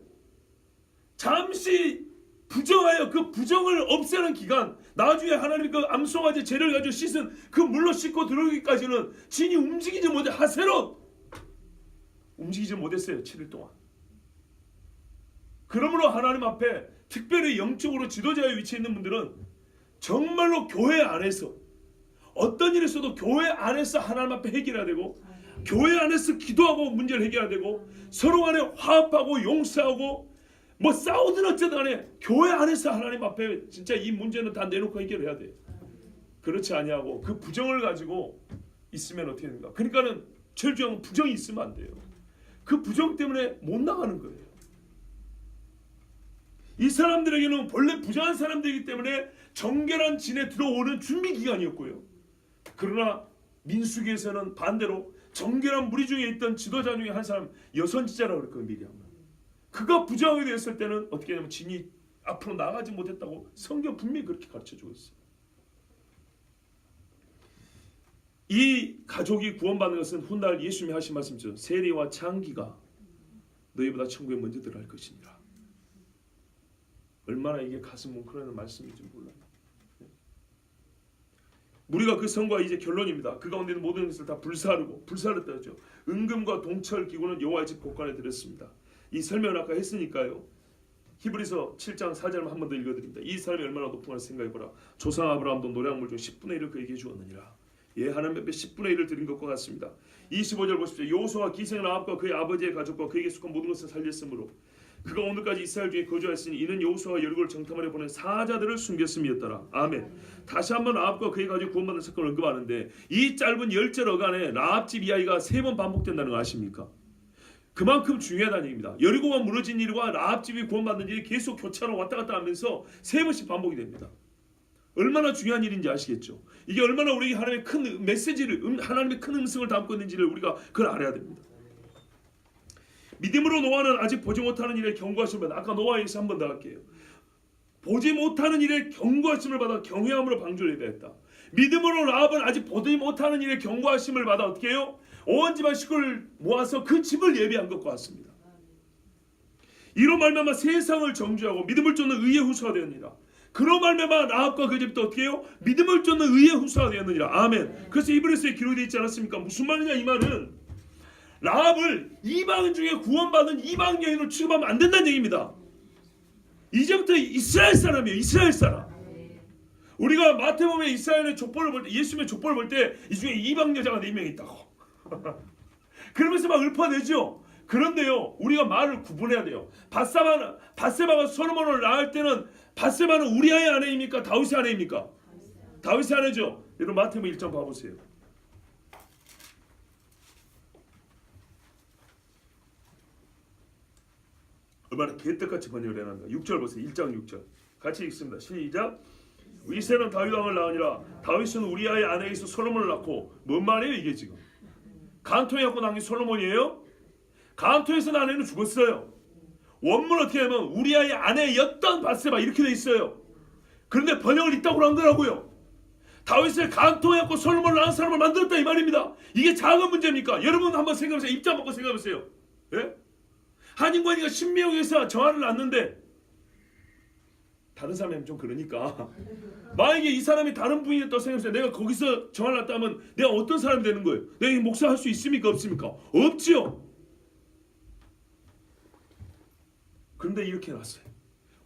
잠시 부정하여 그 부정을 없애는 기간, 나중에 하나님이 그 암송아지 재를 가지고 씻은 그 물로 씻고 들어오기까지는 진이 움직이지 못해 하세로 움직이지 못했어요. 7일 동안. 그러므로 하나님 앞에 특별히 영적으로 지도자의 위치에 있는 분들은 정말로 교회 안에서 어떤 일이 있어도 교회 안에서 하나님 앞에 해결해야 되고, 교회 안에서 기도하고 문제를 해결해야 되고, 서로 간에 화합하고 용서하고 뭐 싸우든 어쨌든 간에 교회 안에서 하나님 앞에 진짜 이 문제는 다 내놓고 해결해야 돼요. 그렇지 아니하고 그 부정을 가지고 있으면 어떻게 됩니까? 그러니까는 제일 중요한 건 부정이 있으면 안 돼요. 그 부정 때문에 못 나가는 거예요. 이 사람들에게는 본래 부정한 사람들이기 때문에 정결한 진에 들어오는 준비 기간이었고요. 그러나 민수기에서는 반대로 정결한 무리 중에 있던 지도자 중에 한 사람, 여선지자라고 그랬거든요. 미리암. 그가 부정하게 되었을 때는 어떻게 되냐면 진이 앞으로 나가지 못했다고 성경 분명히 그렇게 가르쳐주고 있어요. 이 가족이 구원받는 것은 훗날 예수님이 하신 말씀이죠. 세리와 창기가 너희보다 천국에 먼저 들어갈 것이니라. 얼마나 이게 가슴 뭉클하는 말씀인지 몰라요. 우리가 그 성과 이제 결론입니다. 그 가운데 있는 모든 것을 다 불사르다죠. 은금과 동철 기구는 여호와의 집 곳간에 들었습니다. 이 설명을 아까 했으니까요. 히브리서 7장 4절만 한 번 더 읽어드립니다. 이 사람이 얼마나 높은가 생각해보라. 조상 아브라함도 노량물 중 10분의 1을 그에게 주었느니라. 예, 하나님 앞에 10분의 1을 드린 것과 같습니다. 25절 보십시오. 여호수아가 기생 라합과 그의 아버지의 가족과 그에게 속한 모든 것을 살렸으므로 그가 오늘까지 이스라엘 중에 거주하였으니 이는 여호수아가 여리고를 정탐하려 보낸 사자들을 숨겼음이었더라. 아멘. 다시 한번 라합과 그의 가족이 구원받는 사건을 언급하는데 이 짧은 10절 어간에 라합집 이야기가 3번 반복된다는 거 아십니까? 그만큼 중요하다는 얘기입니다. 여리고가 무너진 일과 라합집이 구원받는 일이 계속 교차로 왔다 갔다 하면서 3번씩 반복이 됩니다. 얼마나 중요한 일인지 아시겠죠? 이게 얼마나 우리에게 하나님의 큰 메시지를, 하나님의 큰 음성을 담고 있는지를 우리가 그걸 알아야 됩니다. 믿음으로 노아는 아직 보지 못하는 일에 경고하심을 받아. 아까 노아에 의해서 한 번 더 할게요. 보지 못하는 일에 경고하심을 받아 경외함으로 방주를 했다. 믿음으로 라합은 아직 보지 못하는 일에 경고하심을 받아 어떻게 해요? 온 집안 식구를 모아서 그 집을 예비한 것과 같습니다. 이로 말미암아 세상을 정죄하고 믿음을 쫓는 의의 후수가 되었느니라. 그로 말미암아 라합과 그 집도 어떻게 해요? 믿음을 쫓는 의의 후수가 되었느니라. 아멘. 그래서 히브리서에 기록이 되어 있지 않았습니까? 무슨 말이냐 이 말은 라합을 이방 중에 구원받은 이방 여인으로 취급하면 안 된다는 얘기입니다. 이제부터 이스라엘 사람이에요. 이스라엘 사람. 우리가 마태복음에 이스라엘의 족보를 볼 때, 예수님의 족보를 볼 때 이 중에 이방 여자가 4명 있다고. 그러면서 막 읊어내죠. 그런데요, 우리가 말을 구분해야 돼요. 밧세바가 솔로몬을 낳을 때는 밧세바는 우리아의 아내입니까? 다윗의 아내입니까? 다윗의 아내죠. 여러분 마태복음 1장 봐보세요. 얼마나 개떡같이 번역을 해놨는가. 6절 보세요. 1장 6절 같이 읽습니다. 시작. 이새는 다윗 왕을 낳으니라. 다윗은 우리아의 아내에서 솔로몬을 낳고, 뭔 말이에요 이게 지금? 간토해갖고 낳은 게 솔로몬이에요? 간토에서 낳은 애는 죽었어요. 원문 어떻게 하면 우리아의 아내였던 밧세바 이렇게 돼 있어요. 그런데 번역을 이따구로 한 거라고요. 다윗을 간토해갖고 솔로몬을 낳은 사람을 만들었다 이 말입니다. 이게 작은 문제입니까? 여러분 한번 생각해보세요. 입장 바꿔 생각해보세요. 예? 한 인간이가 신명에서 정화를 낳는데, 다른 사람이 좀 그러니까 만약에 이 사람이 다른 부인이었다고 생각해보세요. 내가 거기서 정화를 낳았다면 내가 어떤 사람이 되는 거예요? 내가 이 목사할 수 있습니까? 없습니까? 없지요. 그런데 이렇게 났어요.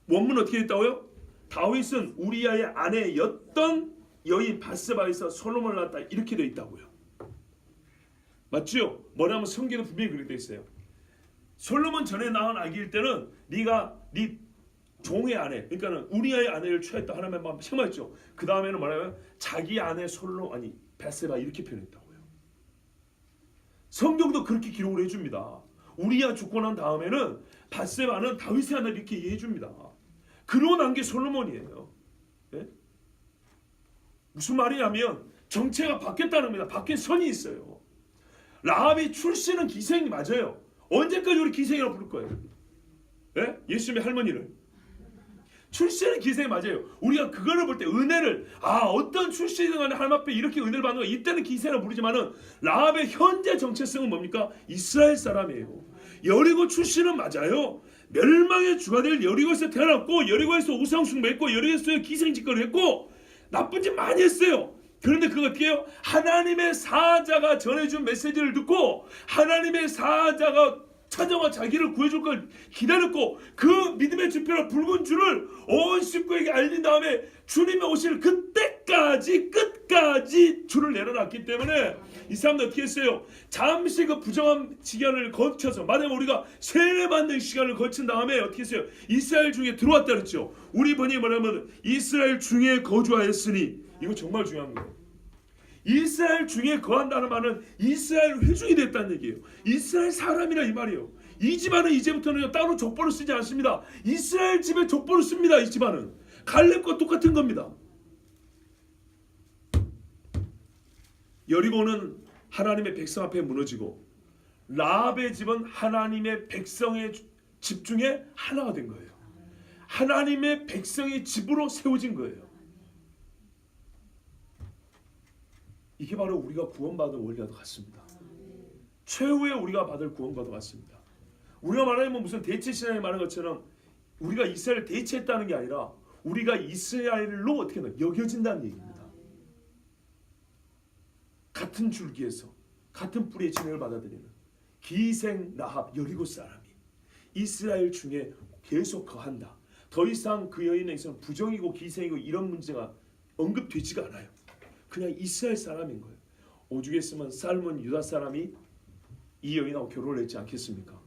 원문 어떻게 했다고요? 다윗은 우리아의 아내였던 여인 밧세바에서 솔로몬을 낳았다 이렇게 되어 있다고요. 맞죠? 뭐냐면 성경에 분명히 그렇게 되어 있어요. 솔로몬 전에 낳은 아기일 때는 네가 네 종의 아내, 그러니까는 우리아의 아내를 취했다 하나님의 마음 생각했죠. 그 다음에는 뭐라고요? 자기 아내 밧세바 이렇게 표현했다고요. 성경도 그렇게 기록을 해줍니다. 우리아 죽고 난 다음에는 밧세바는 다윗의 아내를 이렇게 이해해 줍니다. 그러고 난 게 솔로몬이에요. 네? 무슨 말이냐면 정체가 바뀌었다는 겁니다. 바뀐 선이 있어요. 라합이 출신은 기생이 맞아요. 언제까지 우리 기생이라고 부를 거예요? 네? 예수님의 할머니를 출신은 기생이 맞아요. 우리가 그거를 볼 때 은혜를, 어떤 출신이든 간에 하나님 앞에 이렇게 은혜를 받는 거 이때는 기생이라고 부르지만은 라합의 현재 정체성은 뭡니까? 이스라엘 사람이에요. 여리고 출신은 맞아요. 멸망의 주가 될 여리고에서 태어났고 여리고에서 우상숭배했고 여리고에서 기생짓거리 했고 나쁜 짓 많이 했어요. 그런데 그거 어떻게 해요? 하나님의 사자가 전해준 메시지를 듣고 하나님의 사자가 찾아와 자기를 구해줄 걸 기다렸고 그 믿음의 지표로 붉은 줄을 온 식구에게 알린 다음에 주님의 오실 그때까지 끝까지 줄을 내려놨기 때문에 이 사람들 어떻게 했어요? 잠시 그 부정한 시간을 거쳐서 만약에 우리가 세례받는 시간을 거친 다음에 어떻게 했어요? 이스라엘 중에 들어왔다 그랬죠. 우리 번역이 뭐냐면 이스라엘 중에 거주하였으니 이거 정말 중요한 거예요. 이스라엘 중에 거한다는 말은 이스라엘 회중이 됐다는 얘기예요. 이스라엘 사람이라 이 말이에요. 이 집안은 이제부터는 따로 족보를 쓰지 않습니다. 이스라엘 집에 족보를 씁니다. 이 집안은 갈렙과 똑같은 겁니다. 여리고는 하나님의 백성 앞에 무너지고 라합의 집은 하나님의 백성의 집 중에 하나가 된 거예요. 하나님의 백성의 집으로 세워진 거예요. 이게 바로 우리가 구원받은 원리와도 같습니다. 최후의 우리가 받을 구원과도 같습니다. 우리가 말하면 무슨 대체 신앙이 말하는 것처럼 우리가 이스라엘을 대체했다는 게 아니라 우리가 이스라엘로 어떻게 여겨진다는 얘기입니다. 같은 줄기에서 같은 뿌리의 진액을 받아들이는 기생 라합 여리고 사람이 이스라엘 중에 계속 거한다. 더 이상 그 여인에게서는 부정이고 기생이고 이런 문제가 언급되지가 않아요. 그냥 이스라엘 사람인 거예요. 오죽했으면 삶은 유다 사람이 이 여인하고 결혼을 했지 않겠습니까?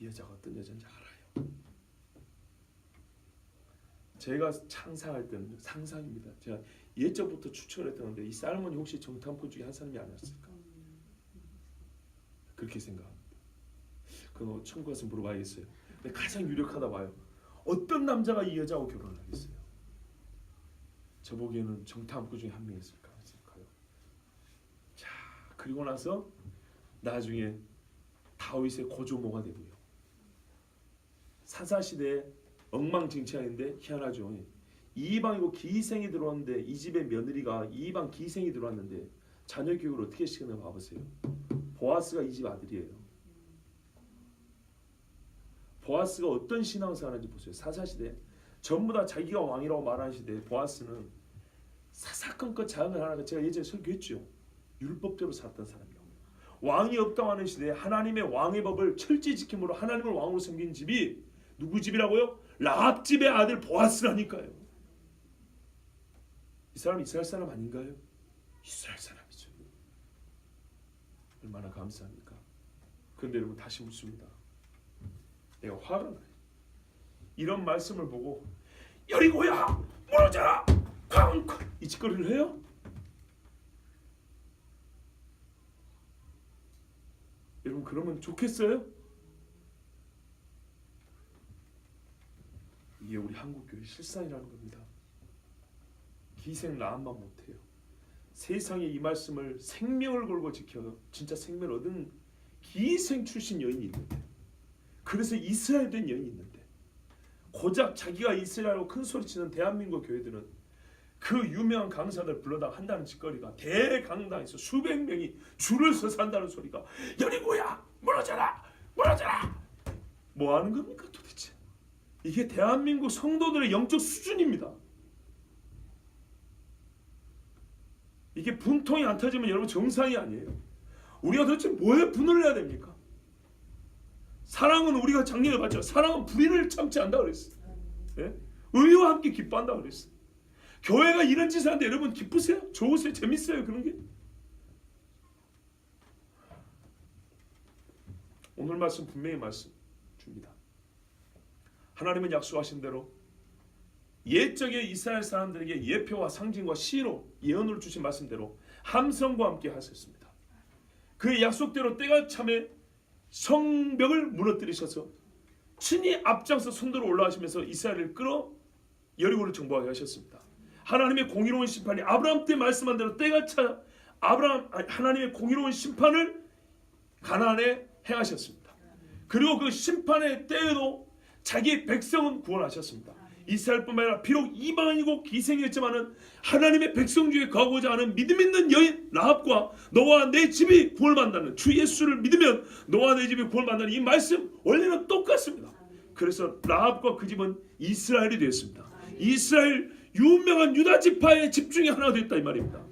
이 여자가 어떤 여자인지 알아요. 제가 창상할 때는 상상입니다. 제가 예적부터 추측을 했던 건데 이 살몬이 혹시 정탐꾼 중에 한 사람이 아니었을까? 그렇게 생각합니다. 그건 천국 가서 물어봐야겠어요. 근데 가장 유력하다 봐요. 어떤 남자가 이 여자하고 결혼을 하겠어요? 저 보기에는 정탐꾼 중에 한 명이었을까 생각해요. 자, 그리고 나서 나중에 다윗의 고조모가 되고요. 사사시대에 엉망진창인데 희한하죠. 이방이고 기생이 들어왔는데 이 집의 며느리가 이방 기생이 들어왔는데 자녀 교육을 어떻게 시켰나 봐보세요. 보아스가 이 집 아들이에요. 보아스가 어떤 신앙생활인지 보세요. 사사시대 전부 다 자기가 왕이라고 말하는 시대에 보아스는 사사건건 작은 걸 하나가 제가 예전에 설교했죠. 율법대로 살았던 사람이요. 왕이 없다고 하는 시대에 하나님의 왕의 법을 철저히 지킴으로 하나님을 왕으로 섬긴 집이 누구 집이라고요? 라합 집의 아들 보아스라니까요. 이 사람 이스라엘 사람 아닌가요? 이스라엘 사람이죠. 얼마나 감사합니까? 그런데 여러분 다시 묻습니다. 내가 화가 나요. 이런 말씀을 보고 여리고야 무너져라 쾅쾅 이 짓거리를 해요? 여러분 그러면 좋겠어요? 이게 우리 한국교회 실상이라는 겁니다. 기생 라합만 못해요. 세상에 이 말씀을 생명을 걸고 지켜 진짜 생명을 얻은 기생 출신 여인이 있는데 그래서 이스라엘 된 여인이 있는데 고작 자기가 이스라엘로 큰 소리치는 대한민국 교회들은 그 유명한 강사들 불러다가 한다는 짓거리가 대강당에서 수백 명이 줄을 서서 한다는 소리가 여리고야 무너져라 무너져라 뭐 하는 겁니까 도대체? 이게 대한민국 성도들의 영적 수준입니다. 이게 분통이 안 터지면 여러분 정상이 아니에요. 우리가 도대체 뭐에 분을 내야 됩니까? 사랑은 우리가 작년에 봤죠. 사랑은 불의를 참지 않는다 그랬어요. 예? 의와 함께 기뻐한다 그랬어요. 교회가 이런 짓을 하는데 여러분 기쁘세요? 좋으세요? 재밌어요? 그런 게? 오늘 말씀 분명히 말씀 줍니다. 하나님은 약속하신 대로 옛적의 이스라엘 사람들에게 예표와 상징과 시로 예언을 주신 말씀대로 함성과 함께 하셨습니다. 그의 약속대로 때가 참에 성벽을 무너뜨리셔서 친히 앞장서 손들어 올라가시면서 이스라엘을 끌어 여리고를 정복하게 하셨습니다. 하나님의 공의로운 심판이 아브라함 때 말씀한 대로 때가 차 하나님의 공의로운 심판을 가나안에 행하셨습니다. 그리고 그 심판의 때에도 자기 백성은 구원하셨습니다. 이스라엘뿐만 아니라 비록 이방인이고 기생이었지만은 하나님의 백성 중에 거하고자 하는 믿음 있는 여인 라합과 너와 내 집이 구원을 받는다는 주 예수를 믿으면 너와 내 집이 구원을 받는다는 이 말씀 원리는 똑같습니다. 그래서 라합과 그 집은 이스라엘이 되었습니다. 이스라엘 유명한 유다 지파의 집 중에 하나가 됐다 이 말입니다.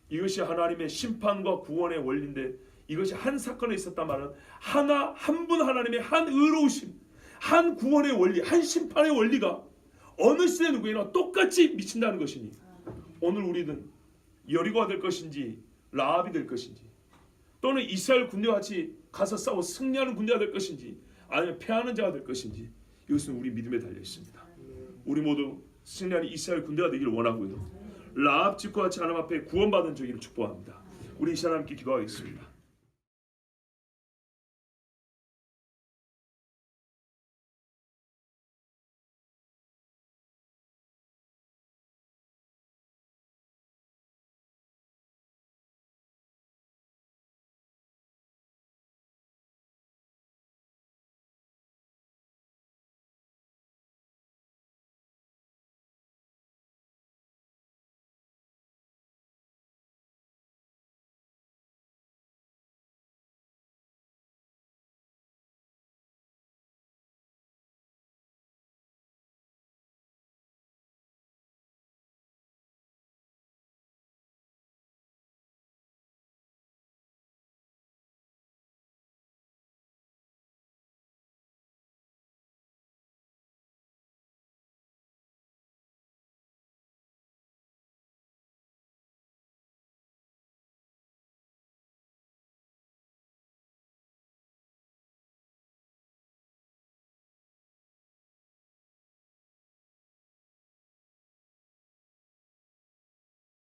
이것이 하나님의 심판과 구원의 원리인데 이것이 한 사건에 있었단 말은 한 분 하나님의 한 의로우심, 한 구원의 원리, 한 심판의 원리가 어느 시대 누구에나 똑같이 미친다는 것이니 오늘 우리는 여리고가 될 것인지 라합이 될 것인지 또는 이스라엘 군대와 같이 가서 싸워 승리하는 군대가 될 것인지 아니면 패하는 자가 될 것인지 이것은 우리 믿음에 달려 있습니다. 우리 모두 승리하는 이스라엘 군대가 되기를 원하고요. 라합 집과 같이 하나님 앞에 구원받은 저기를 축복합니다. 우리 이 시간 함께 기도하겠습니다.